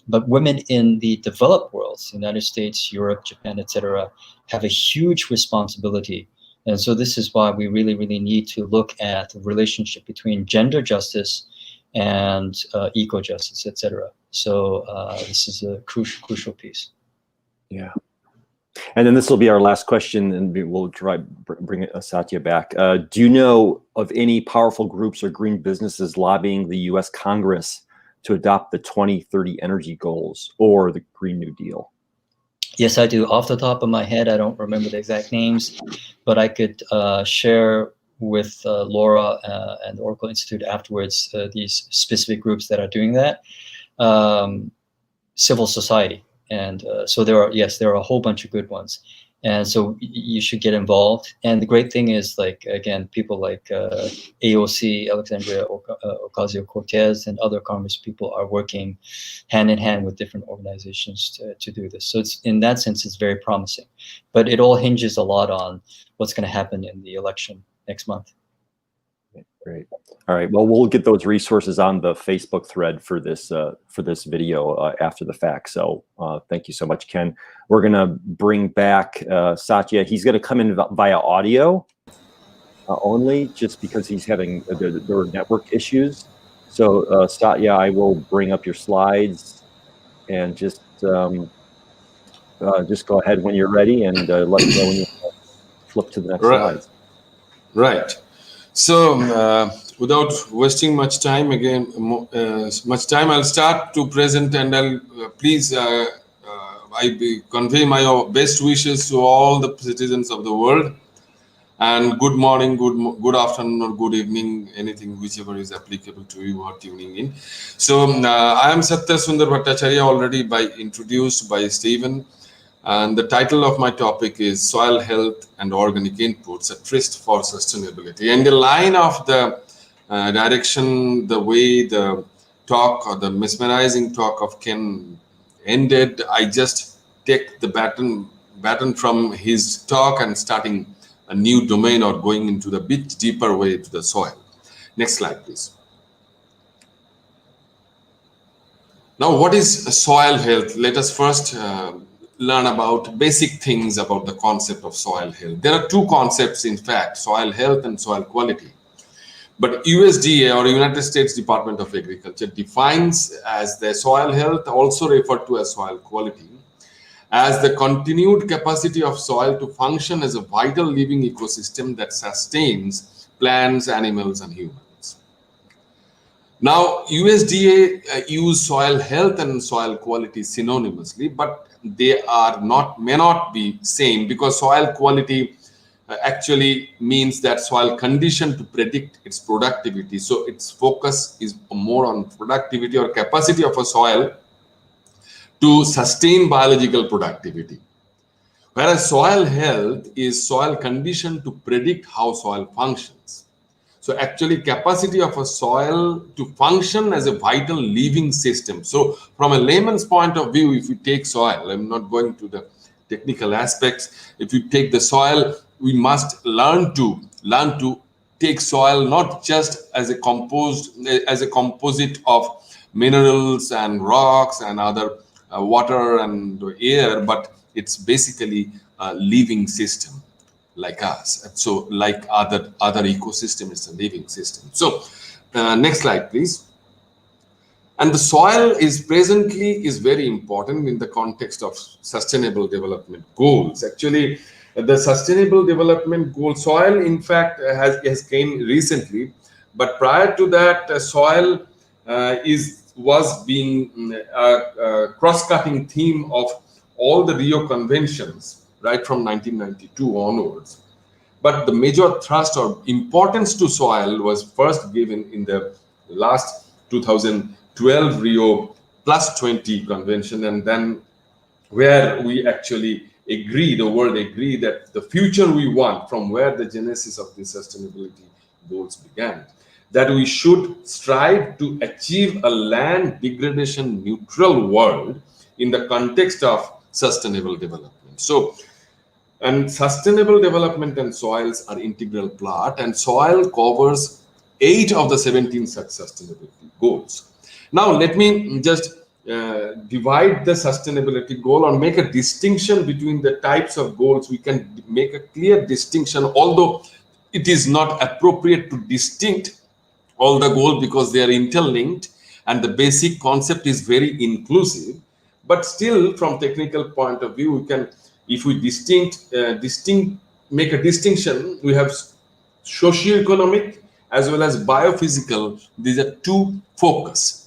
But women in the developed worlds, United States, Europe, Japan, etc., have a huge responsibility. And so this is why we really, really need to look at the relationship between gender justice and eco-justice, etc. So this is a crucial piece. Yeah. And then this will be our last question, and we'll try bring Satya back. Do you know of any powerful groups or green businesses lobbying the U.S. Congress to adopt the 2030 energy goals or the Green New Deal? Yes, I do. Off the top of my head, I don't remember the exact names, but I could share with Laura and the Oracle Institute afterwards these specific groups that are doing that. Civil society. And so there are a whole bunch of good ones. And so you should get involved. And the great thing is, like, again, people like AOC, Alexandria Ocasio-Cortez, and other Congress people are working hand in hand with different organizations to do this. So it's, in that sense, it's very promising. But it all hinges a lot on what's going to happen in the election next month. Great. All right. Well, we'll get those resources on the Facebook thread for this video after the fact. So thank you so much, Ken. We're going to bring back Satya. He's going to come in via audio only, just because he's having there were network issues. So Satya, I will bring up your slides and just go ahead when you're ready, and let me know when you flip to the next slide. Right. So, without wasting much time, I'll start to present, and I'll please convey my best wishes to all the citizens of the world, and good morning, good afternoon, or good evening, anything, whichever is applicable to you or tuning in. So, I am Satya Sundar Bhattacharya, already introduced by Stephen. And the title of my topic is Soil Health and Organic Inputs, a Tryst for Sustainability. And the line of the direction, the way the talk or the mesmerizing talk of Ken ended, I just take the baton from his talk and starting a new domain or going into the bit deeper way to the soil. Next slide, please. Now, what is soil health? Let us first learn about basic things about the concept of soil health. There are two concepts, in fact, soil health and soil quality. But USDA, or United States Department of Agriculture, defines as the soil health, also referred to as soil quality, as the continued capacity of soil to function as a vital living ecosystem that sustains plants, animals, and humans. Now, USDA use soil health and soil quality synonymously, but they may not be same, because soil quality actually means that soil condition to predict its productivity. So its focus is more on productivity or capacity of a soil to sustain biological productivity. Whereas soil health is soil condition to predict how soil functions. So actually capacity of a soil to function as a vital living system. So from a layman's point of view, if you take soil, I'm not going to the technical aspects. If you take the soil, we must learn to take soil not just as a composite of minerals and rocks and other water and air, but it's basically a living system like us. So like other ecosystem is a living system. So next slide, please. And the soil is very important in the context of sustainable development goals. Actually, the sustainable development goal, soil in fact has came recently, but prior to that, soil was being a cross-cutting theme of all the Rio conventions, right from 1992 onwards. But the major thrust or importance to soil was first given in the last 2012 Rio +20 convention, and then where we actually agreed, the world agreed, that the future we want, from where the genesis of the sustainability goals began, that we should strive to achieve a land degradation neutral world in the context of sustainable development. So, and sustainable development and soils are integral part, and soil covers 8 of the 17 such sustainability goals. Now, let me just divide the sustainability goal or make a distinction between the types of goals. We can make a clear distinction, although it is not appropriate to distinct all the goals because they are interlinked and the basic concept is very inclusive. But still, from technical point of view, we can, if we make a distinction, we have socio-economic as well as biophysical. These are two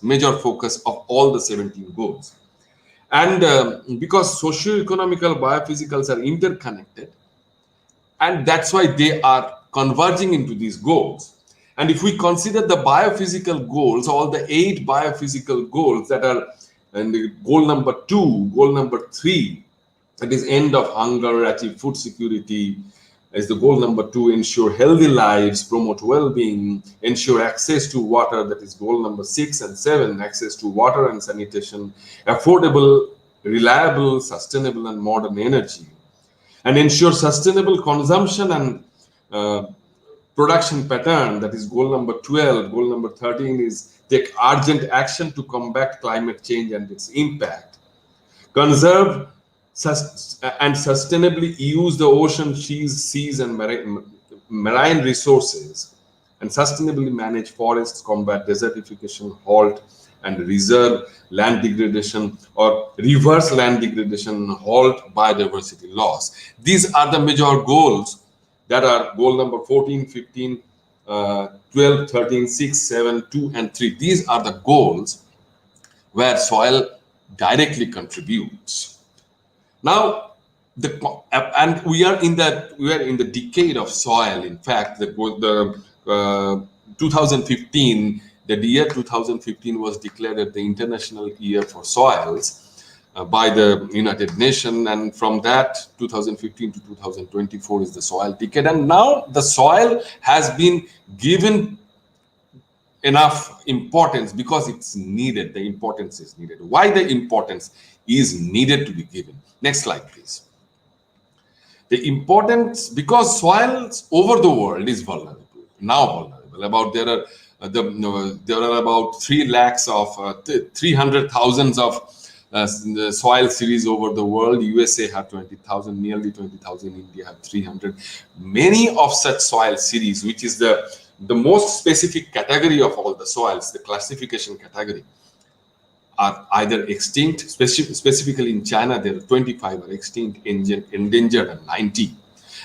major focus of all the 17 goals. And because socio-economical biophysicals are interconnected, and that's why they are converging into these goals. And if we consider the biophysical goals, all the 8 biophysical goals that are, and goal number 2, goal number 3, That is end of hunger, achieve food security. Is the goal number 2, ensure healthy lives, promote well-being, ensure access to water. That is goal number 6 and 7, access to water and sanitation, affordable, reliable, sustainable and modern energy, and ensure sustainable consumption and production pattern. That is goal number 12. Goal number 13 is take urgent action to combat climate change and its impact. Conserve and sustainably use the ocean, seas and marine resources, and sustainably manage forests, combat desertification, halt and reserve land degradation or reverse land degradation, halt biodiversity loss. These are the major goals that are goal number 14, 15, 12, 13, 6, 7, 2 and 3. These are the goals where soil directly contributes. Now, we are in the decade of soil. In fact, the 2015, the year 2015 was declared as the International Year for Soils by the United Nations, and from that 2015 to 2024 is the soil decade. And now the soil has been given enough importance because it's needed. The importance is needed. Why the importance is needed to be given? Next slide, please. The importance, because soils over the world is vulnerable, now vulnerable. There are about 300,000 of soil series over the world. USA have 20,000, nearly 20,000. India have 300. Many of such soil series, which is the most specific category of all the soils, the classification category, are either extinct. Specifically in China, there are 25 are extinct, endangered, and 90.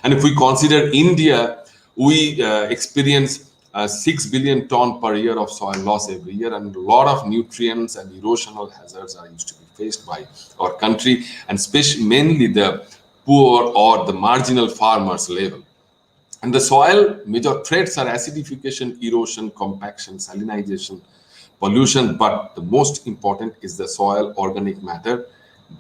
And if we consider India, we experience 6 billion ton per year of soil loss every year, and a lot of nutrients and erosional hazards are used to be faced by our country, and especially mainly the poor or the marginal farmers level. And the soil major threats are acidification, erosion, compaction, salinization, pollution, but the most important is the soil organic matter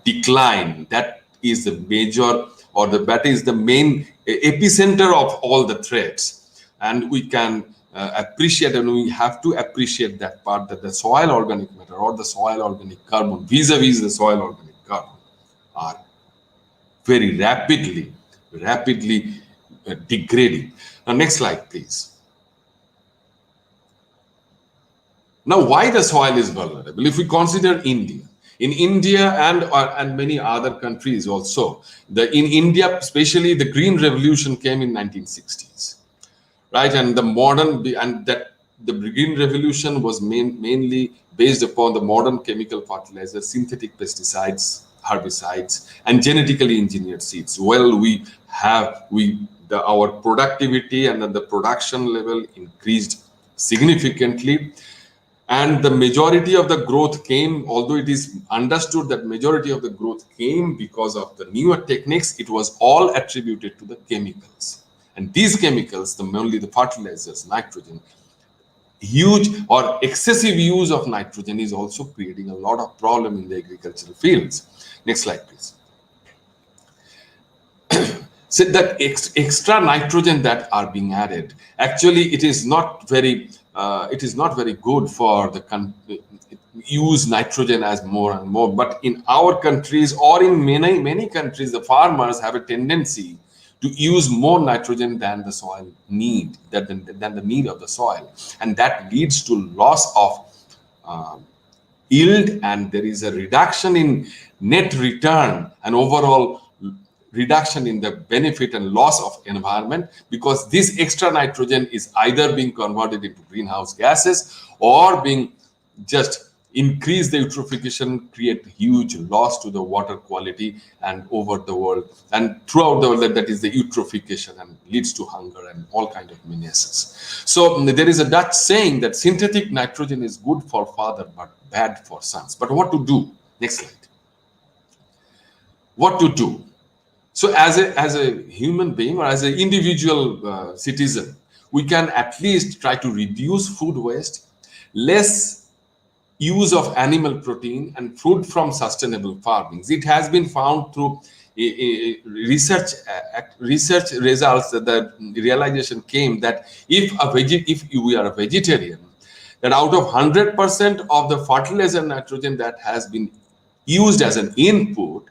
decline. That is the major, or that is the main epicenter of all the threats. And we can appreciate, and we have to appreciate that part, that the soil organic matter or the soil organic carbon vis-a-vis the soil organic carbon are very rapidly degrading. Now, next slide, please. Now, why the soil is vulnerable? If we consider India, in India and many other countries also, in India, especially the Green Revolution came in 1960s, right? And the Green Revolution was mainly based upon the modern chemical fertilizers, synthetic pesticides, herbicides, and genetically engineered seeds. Well, our productivity and the production level increased significantly. And the majority of the growth came, although it is understood that majority of the growth came because of the newer techniques, it was all attributed to the chemicals. And these chemicals, mainly the fertilizers, nitrogen, huge or excessive use of nitrogen is also creating a lot of problem in the agricultural fields. Next slide, please. So that extra nitrogen that are being added, actually, it is not very good for the country. Use nitrogen as more and more. But in our countries or in many countries, the farmers have a tendency to use more nitrogen than the soil need, than the need of the soil, and that leads to loss of yield, and there is a reduction in net return and overall reduction in the benefit and loss of environment, because this extra nitrogen is either being converted into greenhouse gases or being just increase the eutrophication, create huge loss to the water quality and over the world and throughout the world. That is the eutrophication and leads to hunger and all kind of menaces. So there is a Dutch saying that synthetic nitrogen is good for father but bad for sons. But what to do? Next slide. What to do? So as a human being or as an individual citizen, we can at least try to reduce food waste, less use of animal protein, and food from sustainable farming. It has been found through research results, the realization came that if we are a vegetarian, that out of 100% of the fertilizer nitrogen that has been used as an input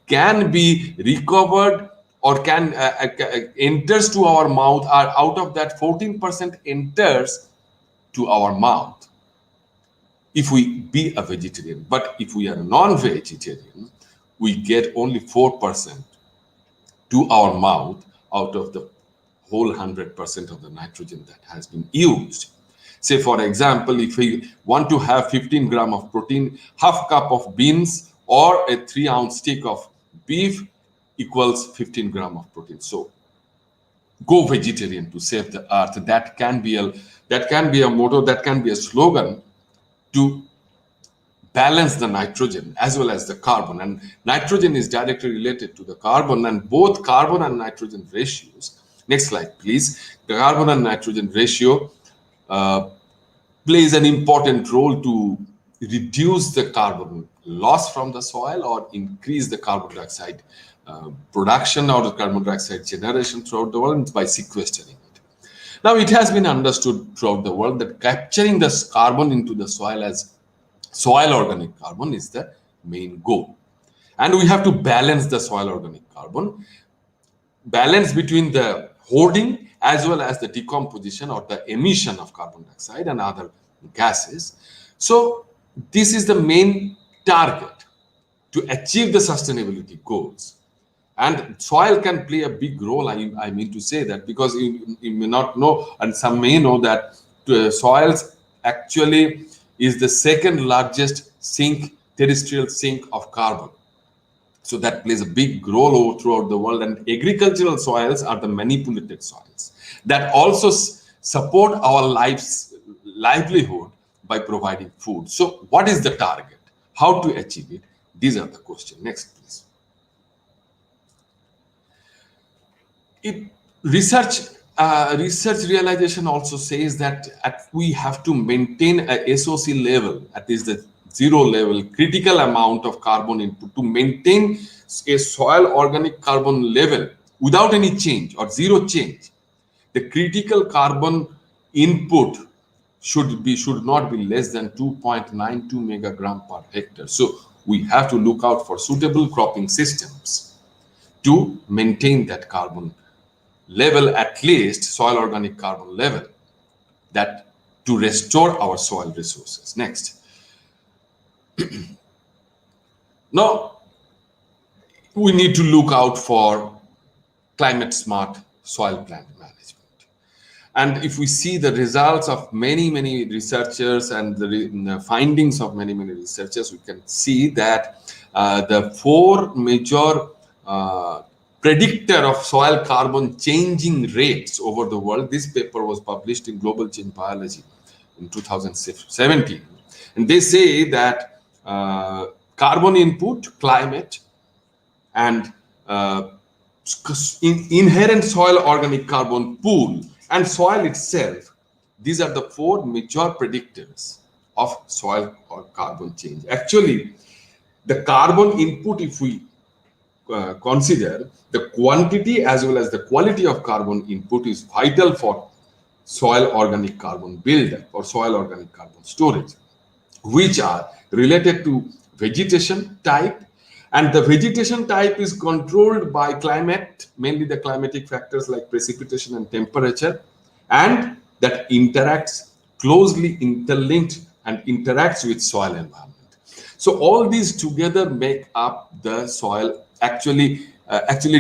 can be recovered or can enters to our mouth, or out of that 14% enters to our mouth if we be a vegetarian. But if we are a non-vegetarian, we get only 4% to our mouth out of the whole 100% of the nitrogen that has been used. Say, for example, if we want to have 15 gram of protein, half cup of beans or a 3-ounce stick of beef equals 15 gram of protein. So go vegetarian to save the earth. That can be a motto, that can be a slogan to balance the nitrogen as well as the carbon. And nitrogen is directly related to the carbon, and both carbon and nitrogen ratios. Next slide, please. The carbon and nitrogen ratio plays an important role to reduce the carbon loss from the soil or increase the carbon dioxide production or the carbon dioxide generation throughout the world by sequestering it. Now, it has been understood throughout the world that capturing this carbon into the soil as soil organic carbon is the main goal. And we have to balance the soil organic carbon, balance between the hoarding as well as the decomposition or the emission of carbon dioxide and other gases. So this is the main target to achieve the sustainability goals. And soil can play a big role, I mean to say that, because you may not know, and some may know that soils actually is the second largest terrestrial sink of carbon. So that plays a big role throughout the world. And agricultural soils are the manipulated soils that also support our livelihood by providing food. So what is the target? How to achieve it? These are the questions. Next, please. Research realization also says that we have to maintain a SOC level, that is the zero level, critical amount of carbon input to maintain a soil organic carbon level without any change or zero change. The critical carbon input should not be less than 2.92 megagram per hectare. So we have to look out for suitable cropping systems to maintain that carbon level, at least soil organic carbon level, that to restore our soil resources. Next. Now, we need to look out for climate smart soil plant management. And if we see the results of many researchers and the findings of many researchers, we can see that the 4 major predictor of soil carbon changing rates over the world. This paper was published in Global Change Biology in 2017. And they say that carbon input, climate, and inherent soil organic carbon pool and soil itself, these are the 4 major predictors of soil or carbon change. Actually, the carbon input, if we consider, the quantity as well as the quality of carbon input is vital for soil organic carbon buildup or soil organic carbon storage, which are related to vegetation type. And the vegetation type is controlled by climate, mainly the climatic factors like precipitation and temperature, and that interacts closely interlinked and interacts with soil environment. So all these together make up the soil, actually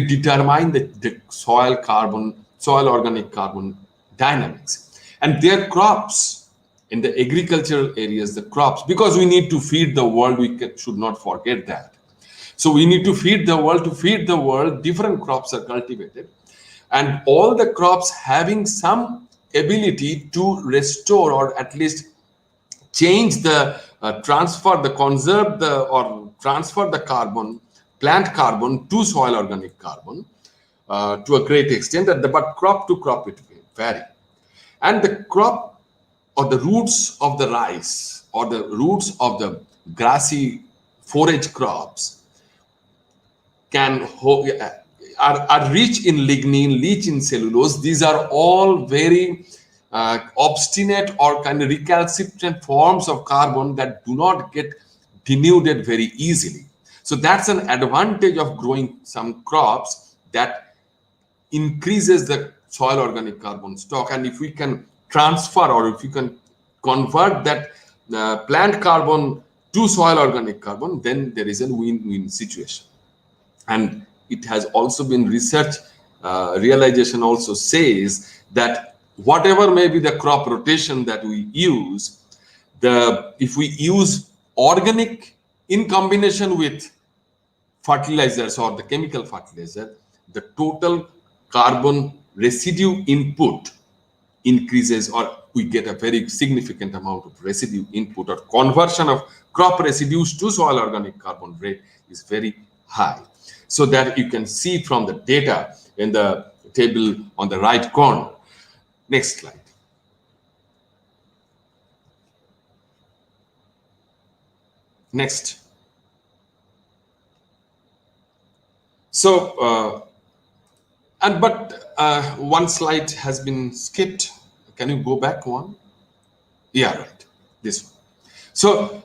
determine the soil organic carbon dynamics. And their crops in the agricultural areas, the crops, because we need to feed the world, should not forget that. So we need to feed the world. To feed the world, different crops are cultivated, and all the crops having some ability to restore or at least change the transfer the carbon, plant carbon to soil organic carbon to a great extent, but crop to crop it may vary. And the crop or the roots of the rice or the roots of the grassy forage crops are rich in lignin, rich in cellulose. These are all very obstinate or kind of recalcitrant forms of carbon that do not get denuded very easily. So that's an advantage of growing some crops that increases the soil organic carbon stock. And if we can transfer, or if you can convert that plant carbon to soil organic carbon, then there is a win-win situation. And it has also been research realization also says that whatever may be the crop rotation that we use, if we use organic in combination with fertilizers or the chemical fertilizer, the total carbon residue input increases, or we get a very significant amount of residue input, or conversion of crop residues to soil organic carbon rate is very high. So that you can see from the data in the table on the right corner. Next slide. Next. So, one slide has been skipped. Can you go back one? Yeah, right. This one. So,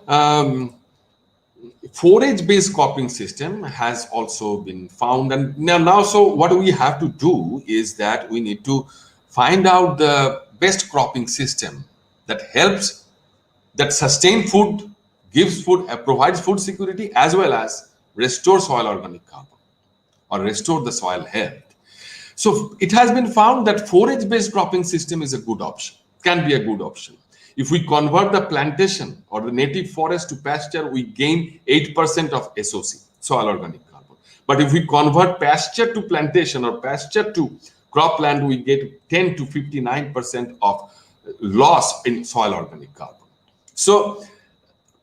forage-based cropping system has also been found, and now so what we have to do is that we need to find out the best cropping system that helps, that sustain food, gives food, provides food security, as well as restore soil organic carbon or restore the soil health. So it has been found that forage-based cropping system is a good option, can be a good option. If we convert the plantation or the native forest to pasture, we gain 8% of SOC, soil organic carbon. But if we convert pasture to plantation or pasture to cropland, we get 10 to 59% of loss in soil organic carbon. So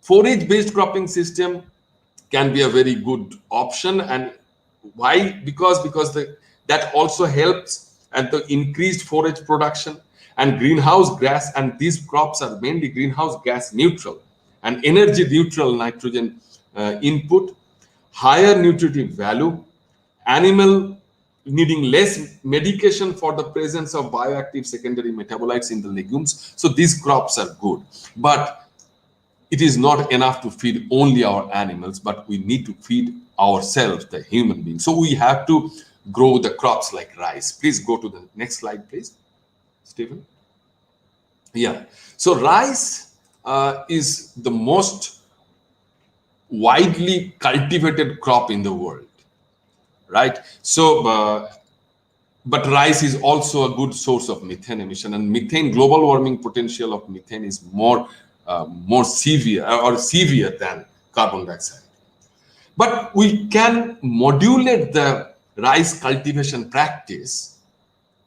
forage-based cropping system can be a very good option. And why? Because that also helps at the increased forage production and greenhouse gas, and these crops are mainly greenhouse gas neutral and energy neutral nitrogen input, higher nutritive value, animal needing less medication for the presence of bioactive secondary metabolites in the legumes. So these crops are good, but it is not enough to feed only our animals, but we need to feed ourselves, the human beings. So we have to grow the crops like rice. Please go to the next slide, please, Stephen. Yeah, so rice is the most widely cultivated crop in the world, right? So, but rice is also a good source of methane emission, and methane, global warming potential of methane is more severe than carbon dioxide. But we can modulate the rice cultivation practice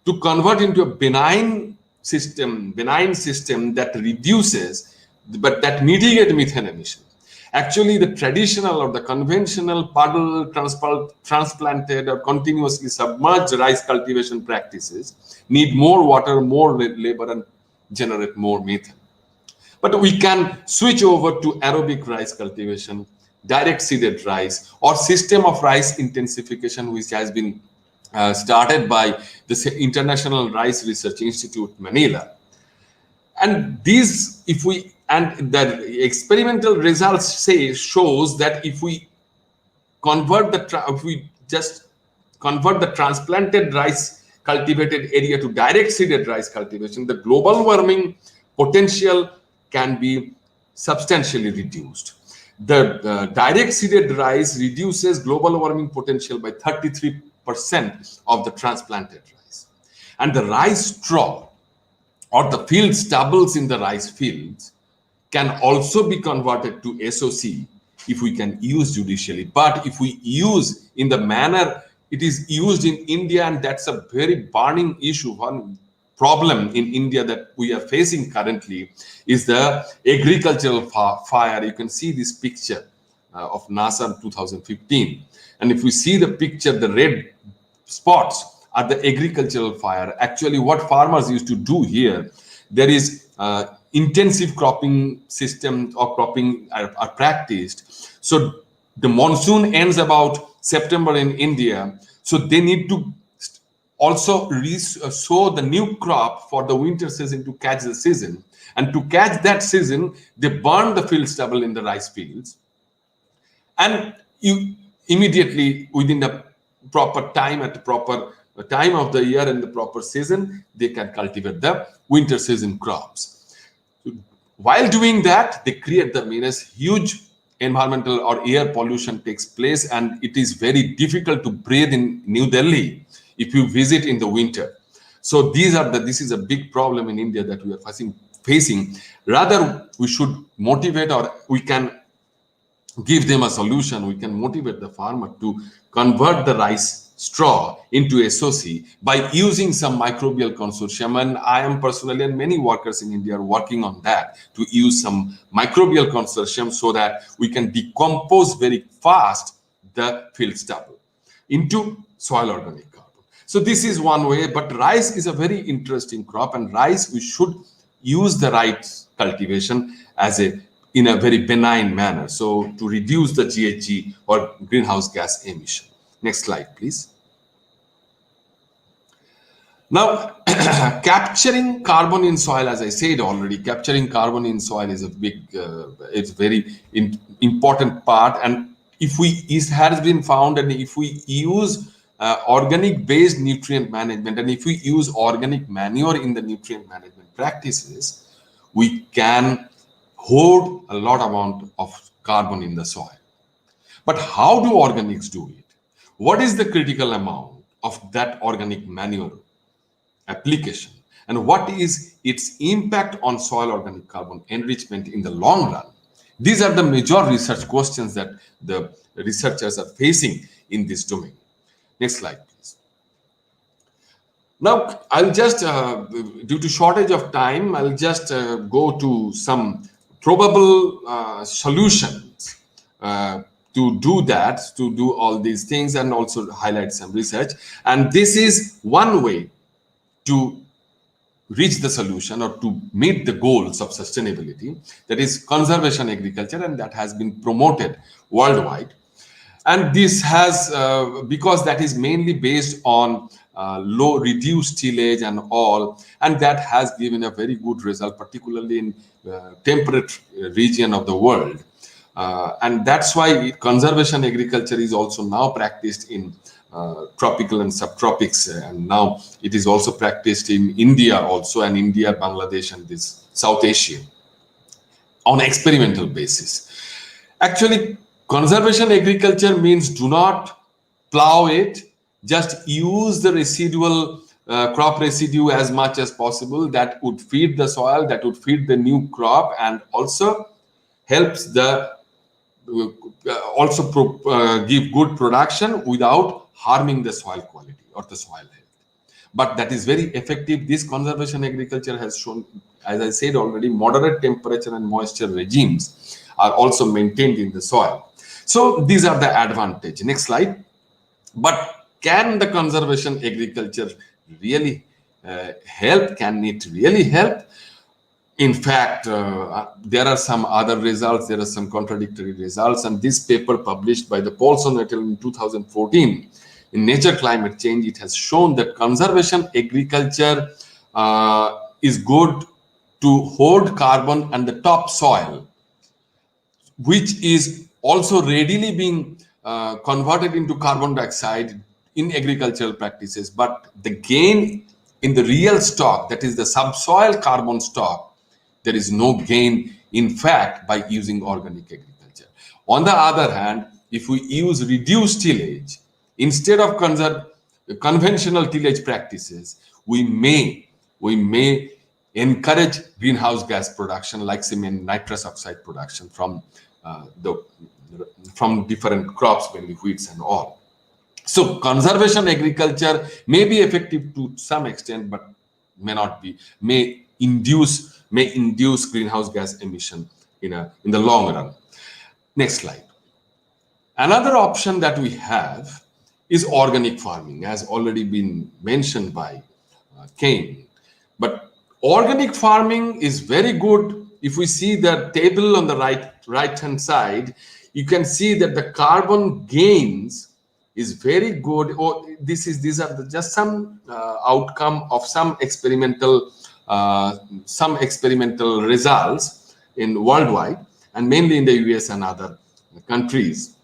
to convert into a benign system that reduces, but that mitigate methane emission. Actually, the traditional or the conventional puddle, transplanted or continuously submerged rice cultivation practices need more water, more labor, and generate more methane. But we can switch over to aerobic rice cultivation, direct seeded rice, or system of rice intensification, which has been started by the International Rice Research Institute, Manila. And these, the experimental results shows that if we just convert the transplanted rice cultivated area to direct seeded rice cultivation, the global warming potential can be substantially reduced. The direct seeded rice reduces global warming potential by 33% of the transplanted rice. And the rice straw or the field stubbles in the rice fields can also be converted to SOC if we can use judicially. But if we use in the manner it is used in India, and that's a very burning issue, one problem in India that we are facing currently is the agricultural fire. You can see this picture of NASA 2015. And if we see the picture, the red spots are the agricultural fire. Actually, what farmers used to do here, there is intensive cropping system or cropping are practiced. So the monsoon ends about September in India. So they need to also sow the new crop for the winter season to catch the season. And to catch that season, they burn the field stubble in the rice fields. And you immediately, within the proper time, at the proper time of the year and the proper season, they can cultivate the winter season crops. While doing that, they create the huge environmental or air pollution takes place, and it is very difficult to breathe in New Delhi if you visit in the winter. So this is a big problem in India that we are facing. Rather, we should motivate, or we can give them a solution. We can motivate the farmer to convert the rice straw into SOC by using some microbial consortium. And I am personally, and many workers in India are working on that, to use some microbial consortium so that we can decompose very fast the field stubble into soil organic carbon. So this is one way, but rice is a very interesting crop, and rice, we should use the right cultivation in a very benign manner, so to reduce the GHG or greenhouse gas emission. Next slide, please. Now, capturing carbon in soil, as I said already, capturing carbon in soil is a big, it's very important part. And it has been found, and if we use organic-based nutrient management, and if we use organic manure in the nutrient management practices, we can hold a lot amount of carbon in the soil. But how do organics do it? What is the critical amount of that organic manure application? And what is its impact on soil organic carbon enrichment in the long run? These are the major research questions that the researchers are facing in this domain. Next slide, please. Now, I'll just, due to shortage of time, I'll just go to some probable solutions to do that, to do all these things, and also highlight some research. And this is one way to reach the solution or to meet the goals of sustainability, that is conservation agriculture, and that has been promoted worldwide. And this has, because that is mainly based on low reduced tillage and all, and that has given a very good result, particularly in temperate region of the world. And that's why conservation agriculture is also now practiced in tropical and subtropics, and now it is also practiced in India also, and India, Bangladesh, and this South Asia on experimental basis. Actually, conservation agriculture means do not plow it, just use the residual crop residue as much as possible. That would feed the soil, that would feed the new crop, and also helps the give good production without harming the soil quality or the soil health. But that is very effective. This conservation agriculture has shown, as I said already, moderate temperature and moisture regimes are also maintained in the soil. So these are the advantage. Next slide. But can the conservation agriculture really help? Can it really help? In fact, there are some other results, there are some contradictory results, and this paper published by the Paulson et al. In 2014 in Nature Climate Change, it has shown that conservation agriculture is good to hold carbon and the topsoil, which is also readily being converted into carbon dioxide in agricultural practices. But the gain in the real stock, that is the subsoil carbon stock, there is no gain, in fact, by using organic agriculture. On the other hand, if we use reduced tillage instead of conventional tillage practices, we may encourage greenhouse gas production, like cement, nitrous oxide production from different crops, mainly wheats and all. So conservation agriculture may be effective to some extent, but may not be, may induce greenhouse gas emission in the long run. Next slide. Another option that we have is organic farming, as already been mentioned by Kane. But organic farming is very good. If we see the table on the right-hand side, you can see that the carbon gains is very good. Or these are just some outcome of some experimental results in worldwide, and mainly in the US and other countries,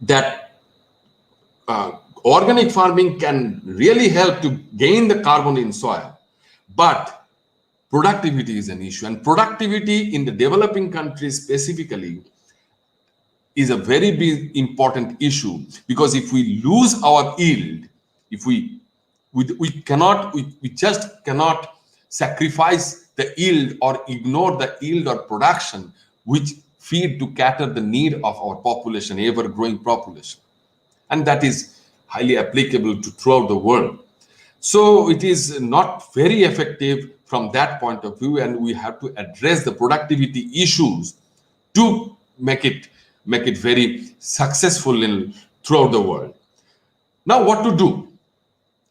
that organic farming can really help to gain the carbon in soil, but productivity is an issue, and productivity in the developing countries specifically is a very big important issue, because if we lose our yield, if we just cannot sacrifice the yield or ignore the yield or production which feed to cater the need of our population, ever growing population, and that is highly applicable to throughout the world. So it is not very effective from that point of view, and we have to address the productivity issues to make it very successful throughout the world. Now, what to do?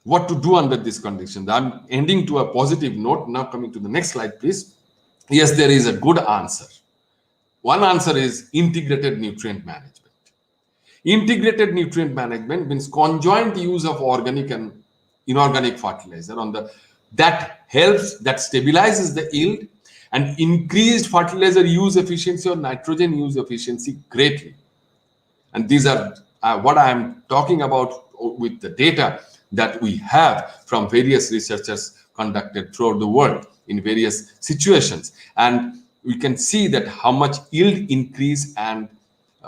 What to do under this condition? I'm ending to a positive note. Now, coming to the next slide, please. Yes, there is a good answer. One answer is integrated nutrient management. Integrated nutrient management means conjoint use of organic and inorganic fertilizer that helps, that stabilizes the yield, and increased fertilizer use efficiency or nitrogen use efficiency greatly. And these are what I am talking about with the data that we have from various researchers conducted throughout the world in various situations. And we can see that how much yield increase and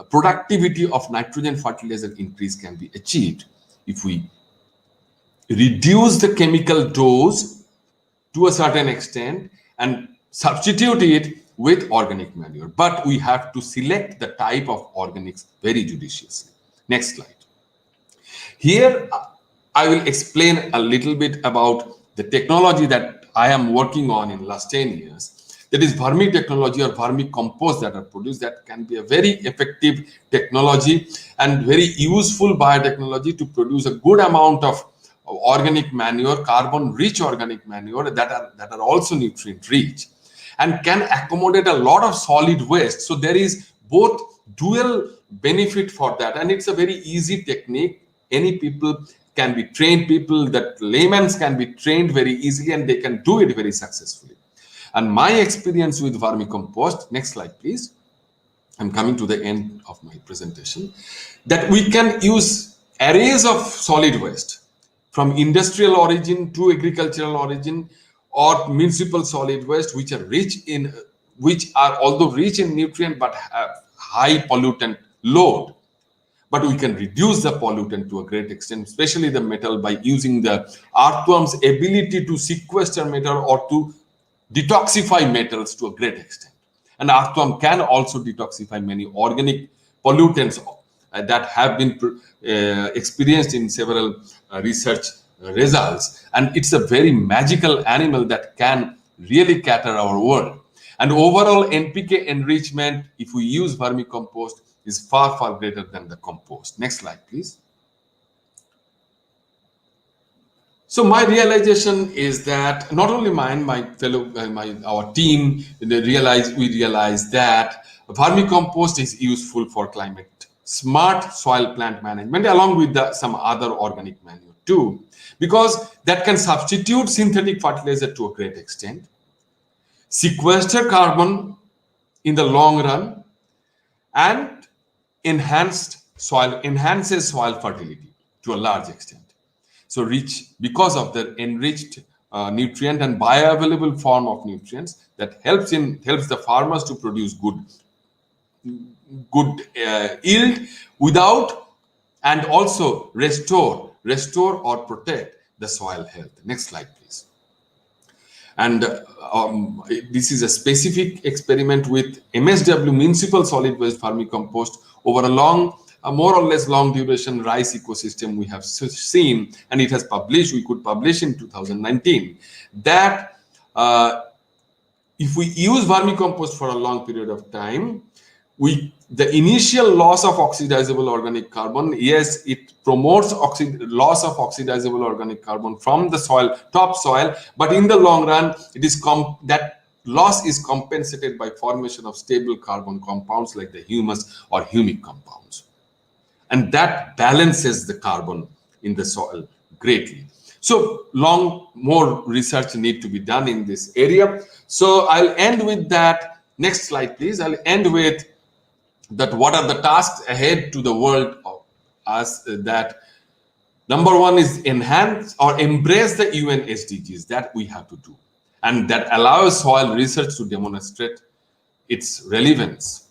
productivity of nitrogen fertilizer increase can be achieved if we reduce the chemical dose to a certain extent and substitute it with organic manure. But we have to select the type of organics very judiciously. Next slide. Here, I will explain a little bit about the technology that I am working on in last 10 years. That is vermi technology or vermicompost that are produced, that can be a very effective technology and very useful biotechnology to produce a good amount of organic manure, carbon-rich organic manure that are also nutrient-rich, and can accommodate a lot of solid waste. So there is both dual benefit for that, and it's a very easy technique. Any people can be trained, people that laymen can be trained very easily, and they can do it very successfully. And my experience with vermicompost, next slide please, I'm coming to the end of my presentation, that we can use arrays of solid waste from industrial origin to agricultural origin, or municipal solid waste, which are although rich in nutrient but have high pollutant load. But we can reduce the pollutant to a great extent, especially the metal, by using the earthworm's ability to sequester metal or to detoxify metals to a great extent. And earthworm can also detoxify many organic pollutants that have been experienced in several research results. And it's a very magical animal that can really cater our world. And overall NPK enrichment, if we use vermicompost, is far, far greater than the compost. Next slide, please. So my realization is that not only mine, our team, we realize that vermicompost is useful for climate smart soil plant management, along with some other organic manure too, because that can substitute synthetic fertilizer to a great extent, sequester carbon in the long run, and enhances soil fertility to a large extent. So because of the enriched nutrient and bioavailable form of nutrients that helps the farmers to produce good yield and also restore or protect the soil health. Next slide, please. And this is a specific experiment with MSW, municipal solid waste vermicompost, over a more or less long duration rice ecosystem we have seen, and we could publish in 2019, that if we use vermicompost for a long period of time, the initial loss of oxidizable organic carbon, yes, it promotes loss of oxidizable organic carbon from the topsoil, but in the long run, that loss is compensated by formation of stable carbon compounds like the humus or humic compounds. and that balances the carbon in the soil greatly. So more research need to be done in this area. So I'll end with that. Next slide, please. I'll end with that. What are the tasks ahead to the world of us? That number one is enhance or embrace the UN SDGs that we have to do, and that allows soil research to demonstrate its relevance.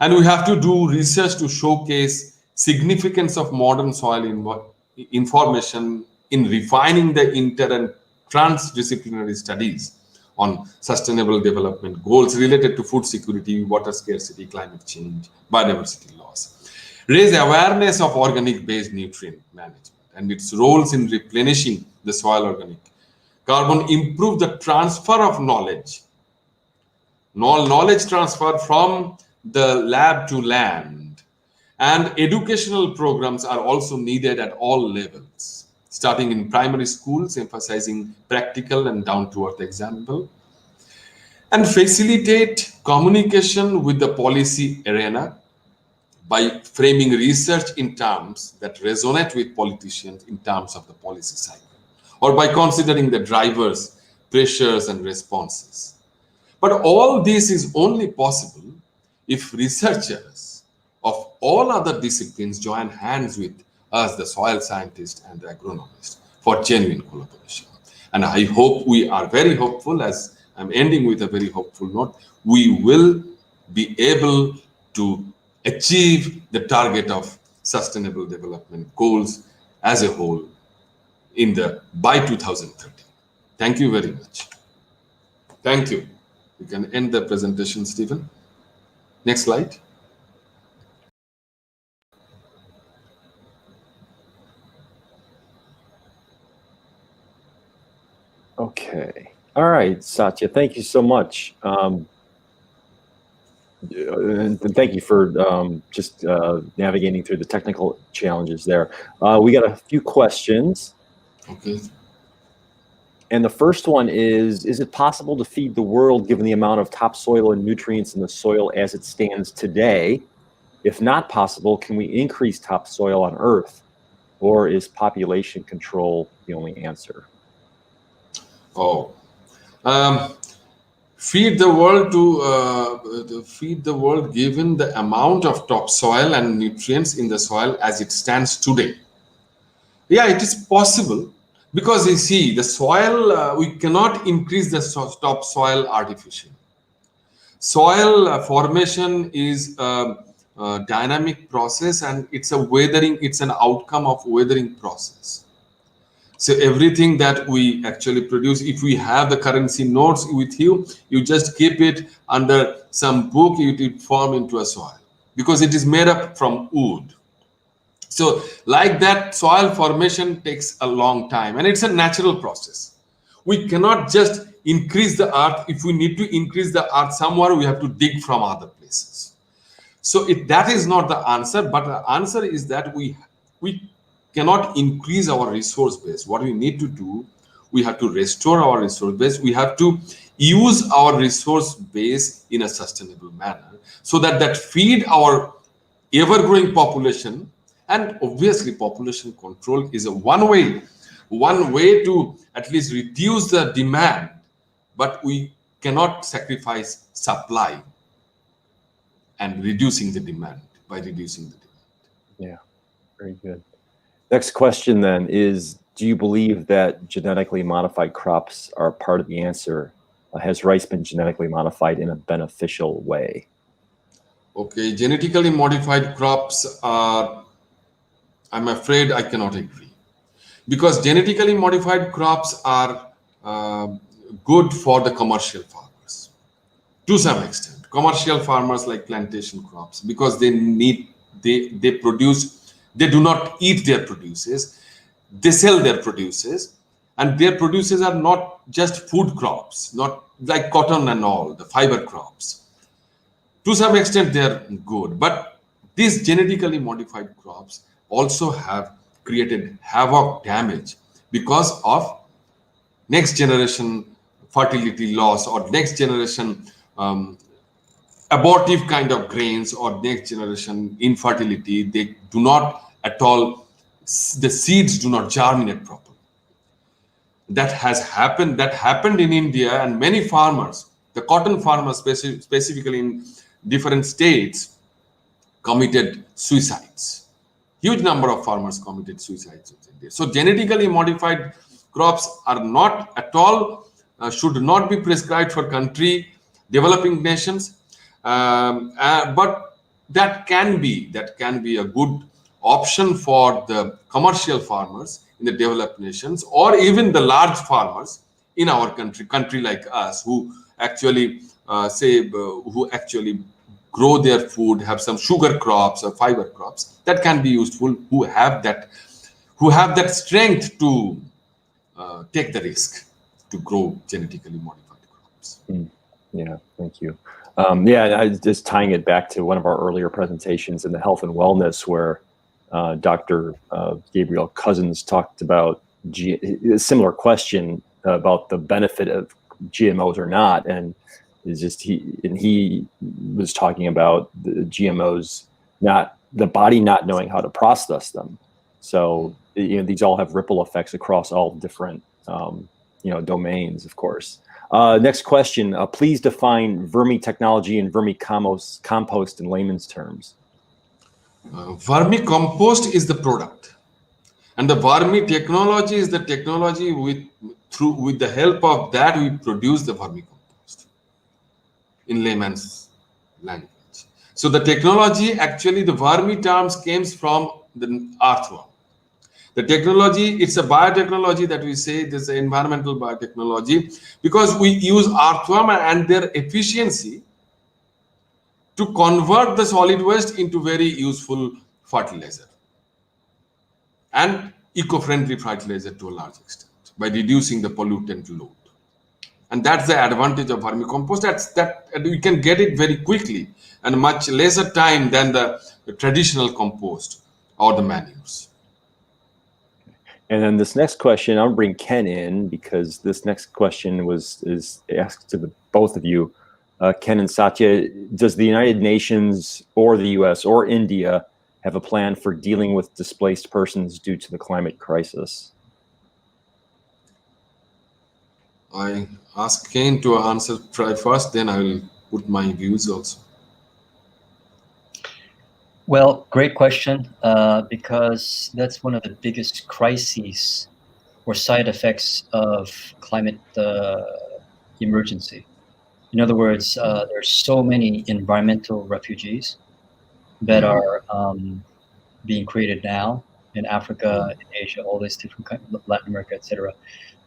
And we have to do research to showcase significance of modern soil information in refining the inter and transdisciplinary studies on sustainable development goals related to food security, water scarcity, climate change, biodiversity loss. Raise awareness of organic-based nutrient management and its roles in replenishing the soil organic carbon. Improve the transfer of knowledge transfer from the lab to land. And educational programs are also needed at all levels, starting in primary schools, emphasizing practical and down-to-earth example, and facilitate communication with the policy arena by framing research in terms that resonate with politicians in terms of the policy cycle, or by considering the drivers, pressures, and responses. But all this is only possible if researchers of all other disciplines join hands with us, the soil scientists and the agronomists, for genuine collaboration. And I hope, we are very hopeful, as I'm ending with a very hopeful note, we will be able to achieve the target of sustainable development goals as a whole by 2030. Thank you very much. Thank you. You can end the presentation, Stephen. Next slide. Okay. All right, Satya, thank you so much. And thank you for just navigating through the technical challenges there. We got a few questions. Okay. And the first one is it possible to feed the world given the amount of topsoil and nutrients in the soil as it stands today? If not possible, can we increase topsoil on Earth? Or is population control the only answer? Feed the world to feed the world given the amount of topsoil and nutrients in the soil as it stands today. Yeah, it is possible, because you see, the soil, we cannot increase the topsoil artificially. Soil formation is a dynamic process, and it's an outcome of weathering process. So everything that we actually produce, if we have the currency notes with you, you just keep it under some book, it will form into a soil, because it is made up from wood. So like that, soil formation takes a long time, and it's a natural process. We cannot just increase the earth. If we need to increase the earth somewhere, we have to dig from other places. So that is not the answer, but the answer is that we cannot increase our resource base. What we need to do, we have to restore our resource base. We have to use our resource base in a sustainable manner, so that feed our ever-growing population. And obviously, population control is one way to at least reduce the demand, but we cannot sacrifice supply and reducing the demand by reducing the demand. Yeah, very good. Next question then is, do you believe that genetically modified crops are part of the answer? Has rice been genetically modified in a beneficial way? Okay, genetically modified crops are, I'm afraid I cannot agree, because genetically modified crops are good for the commercial farmers to some extent. Commercial farmers like plantation crops, because they do not eat their produces, they sell their produces, and their produces are not just food crops, not like cotton and all, the fiber crops. To some extent, they are good, but these genetically modified crops also have created havoc, damage, because of next generation fertility loss, or next generation abortive kind of grains or next generation infertility. They do not at all, the seeds do not germinate properly. That has happened, that happened in India, and many farmers, the cotton farmers specifically in different states, committed suicides. Huge number of farmers committed suicides in India. So genetically modified crops are not at all, should not be prescribed for developing nations. But that can be a good option for the commercial farmers in the developed nations, or even the large farmers in our country like us, who actually who actually grow their food, have some sugar crops or fiber crops that can be useful, who have that strength to take the risk to grow genetically modified crops. Yeah, thank you. Yeah, I just tying it back to one of our earlier presentations in the health and wellness, where Dr. Gabriel Cousins talked about a similar question about the benefit of GMOs or not, and he was talking about the GMOs, not the body not knowing how to process them. So these all have ripple effects across all different domains, of course. Next question, please define vermi-technology and vermicompost in layman's terms. Vermicompost is the product, and the vermi-technology is the technology with the help of that we produce the vermicompost in layman's language. So the technology, actually the vermi terms came from the earthworm. The technology, it's a biotechnology that we say, this is environmental biotechnology, because we use earthworm and their efficiency to convert the solid waste into very useful fertilizer and eco-friendly fertilizer to a large extent by reducing the pollutant load. And that's the advantage of vermicompost. That we can get it very quickly and much lesser time than the traditional compost or the manures. And then this next question, I'll bring Ken in, because this next question is asked to both of you, Ken and Satya. Does the United Nations or the US or India have a plan for dealing with displaced persons due to the climate crisis? I ask Ken to answer first, then I will put my views also. Well, great question, because that's one of the biggest crises or side effects of climate emergency. In other words, there's so many environmental refugees that are being created now in Africa, in Asia, all these different countries, Latin America, etc.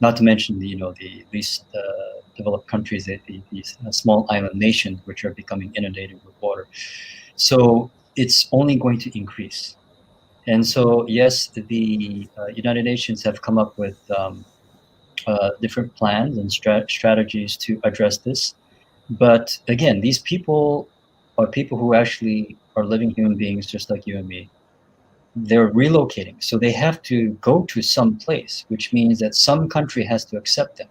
Not to mention the least developed countries, these small island nations which are becoming inundated with water. So it's only going to increase. And so, yes, the United Nations have come up with different plans and strategies to address this. But again, these people are people who actually are living human beings just like you and me. They're relocating, so they have to go to some place, which means that some country has to accept them.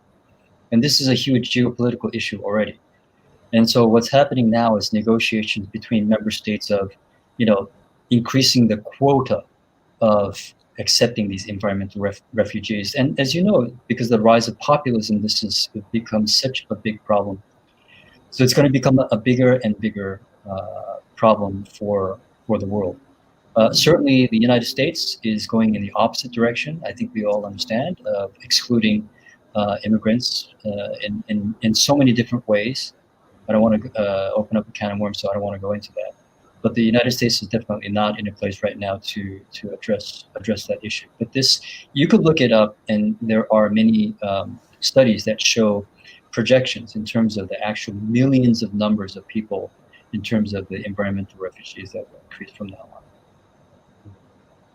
And this is a huge geopolitical issue already. And so what's happening now is negotiations between member states of, increasing the quota of accepting these environmental refugees. And as you know, because of the rise of populism, this has become such a big problem. So it's going to become a bigger and bigger problem for the world. Certainly, the United States is going in the opposite direction. I think we all understand, excluding immigrants in so many different ways. I don't want to open up a can of worms, so I don't want to go into that. But the United States is definitely not in a place right now to address that issue. But this, you could look it up, and there are many studies that show projections in terms of the actual millions of numbers of people in terms of the environmental refugees that will increase from now on.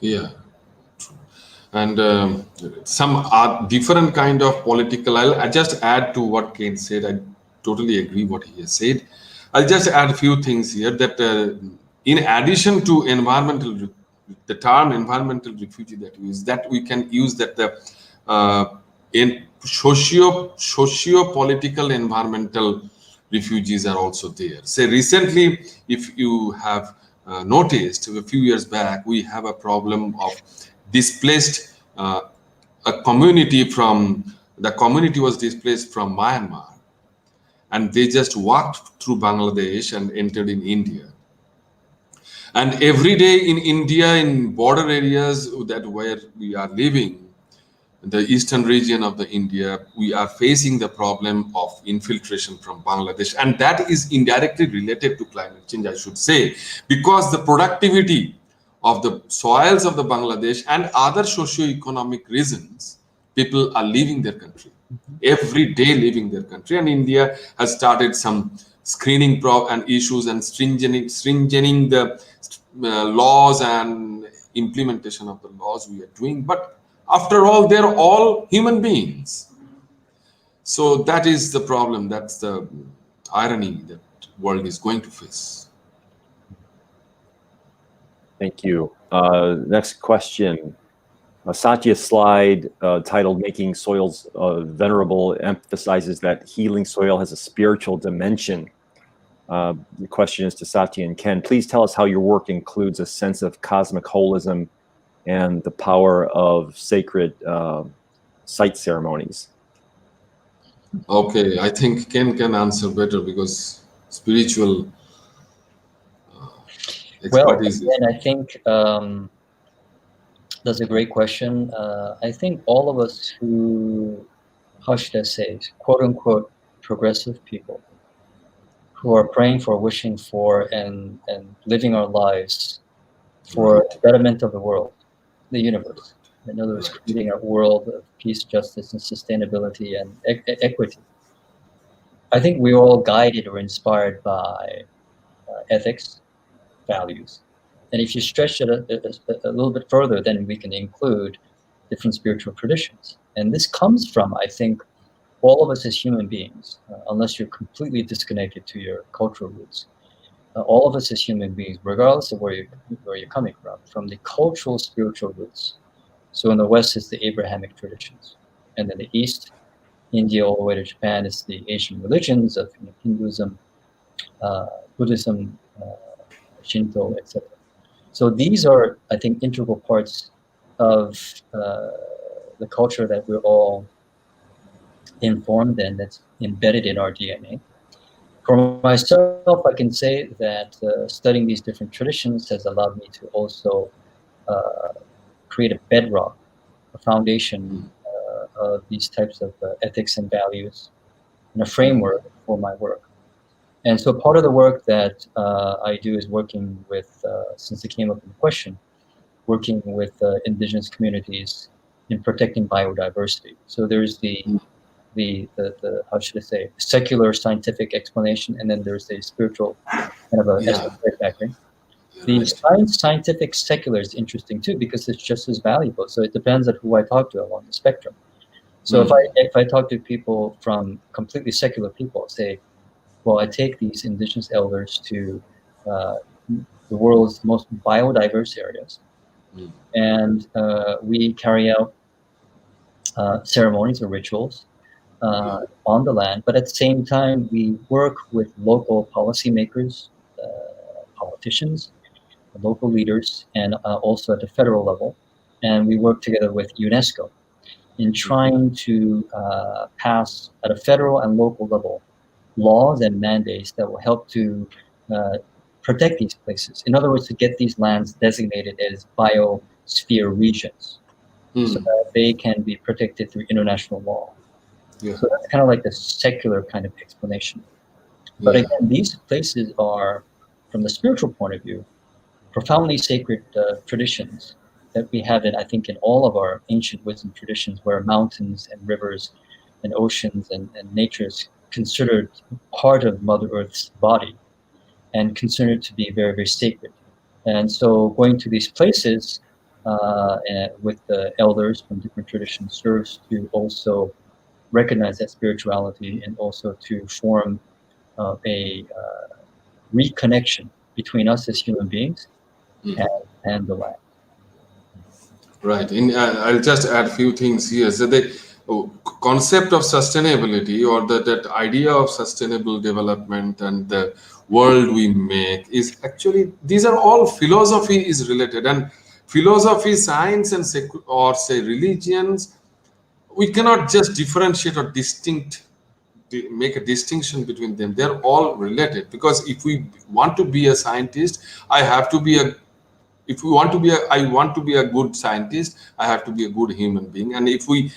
Yeah, and some are different kind of political. I'll just add to what Ken said. I totally agree what he has said. I'll just add a few things here that in addition to the term environmental refugee that we can use that in socio-political environmental refugees are also there. Say recently, if you have noticed, a few years back, we have a problem of displaced a community the community was displaced from Myanmar, and they just walked through Bangladesh and entered in India. And every day in India, in border areas that where we are living, the eastern region of the India, we are facing the problem of infiltration from Bangladesh, and that is indirectly related to climate change, I should say, because the productivity of the soils of the Bangladesh and other socio-economic reasons, people are leaving their country, every day leaving their country, and India has started some screening and issues and stringening the laws and implementation of the laws we are doing. But after all, they're all human beings. So that is the problem. That's the irony that world is going to face. Thank you. Next question. Satya's slide titled Making Soils Venerable emphasizes that healing soil has a spiritual dimension. The question is to Satya and Ken. Please tell us how your work includes a sense of cosmic holism and the power of sacred site ceremonies. Okay, I think Ken can answer better because spiritual expertise. Well, again, I think that's a great question. I think all of us who, how should I say, quote unquote, progressive people who are praying for, wishing for, and living our lives for the betterment of the world, the universe. In other words, creating a world of peace, justice, and sustainability and equity. I think we're all guided or inspired by ethics, values. And if you stretch it a little bit further, then we can include different spiritual traditions. And this comes from, I think, all of us as human beings, unless you're completely disconnected to your cultural roots. All of us as human beings, regardless of where you're coming from the cultural, spiritual roots. So in the West, it's the Abrahamic traditions. And in the East, India all the way to Japan, is the Asian religions of Hinduism, Buddhism, Shinto, etc. So these are, I think, integral parts of the culture that we're all informed in, that's embedded in our DNA. For myself, I can say that studying these different traditions has allowed me to also create a bedrock, a foundation of these types of ethics and values, and a framework for my work. And so part of the work that I do is working with, since it came up in the question, working with indigenous communities in protecting biodiversity. So there's the how should I say, secular scientific explanation, and then there's the spiritual kind of a esoteric background. The scientific secular is interesting too, because it's just as valuable. So it depends on who I talk to along the spectrum. So if I talk to people from completely secular people, say, well, I take these indigenous elders to the world's most biodiverse areas, and we carry out ceremonies or rituals on the land, but at the same time, we work with local policymakers, politicians, local leaders, and also at the federal level. And we work together with UNESCO in trying to pass at a federal and local level laws and mandates that will help to protect these places. In other words, to get these lands designated as biosphere regions so that they can be protected through international law. So that's kind of like the secular kind of explanation. But again, these places are, from the spiritual point of view, profoundly sacred traditions that we have, I think, in all of our ancient wisdom traditions, where mountains and rivers and oceans and nature is considered part of Mother Earth's body and considered to be very, very sacred. And so going to these places with the elders from different traditions serves to also recognize that spirituality and also to form a reconnection between us as human beings and the land. Right. I'll just add a few things here. So concept of sustainability, or that idea of sustainable development and the world we make, is actually, these are all philosophy is related, and philosophy, science, and or say religions, we cannot just differentiate or make a distinction between them. They're all related, because if we want to be a scientist, I have to be a if we want to be I want to be a good scientist, I have to be a good human being. And if we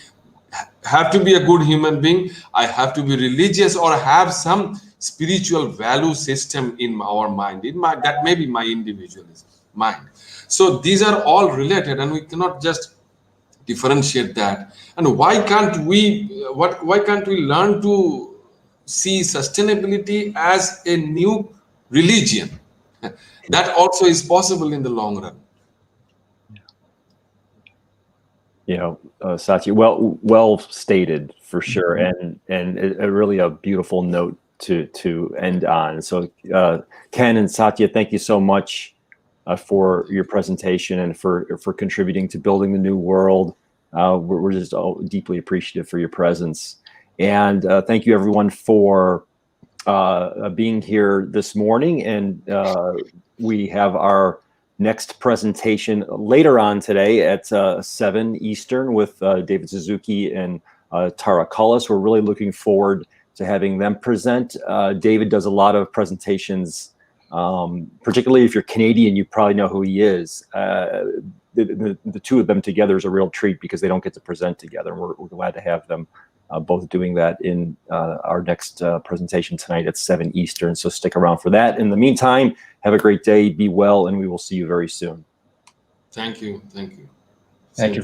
have to be a good human being, I have to be religious or have some spiritual value system in our mind. That may be my individualist mind. So these are all related, and we cannot just differentiate that. And why can't we learn to see sustainability as a new religion? That also is possible in the long run. Satya, well stated for sure, and a really a beautiful note to end on. So Ken and Satya, thank you so much for your presentation and for contributing to building the new world. We're just deeply appreciative for your presence, and thank you everyone for being here this morning. And we have our next presentation later on today at 7 Eastern with David Suzuki and Tara Cullis. We're really looking forward to having them present. David does a lot of presentations, particularly if you're Canadian, you probably know who he is. The two of them together is a real treat because they don't get to present together. And we're glad to have them both doing that in our next presentation tonight at 7 Eastern. So stick around for that. In the meantime, have a great day, be well, and we will see you very soon. Thank you. Thank you. Thank you.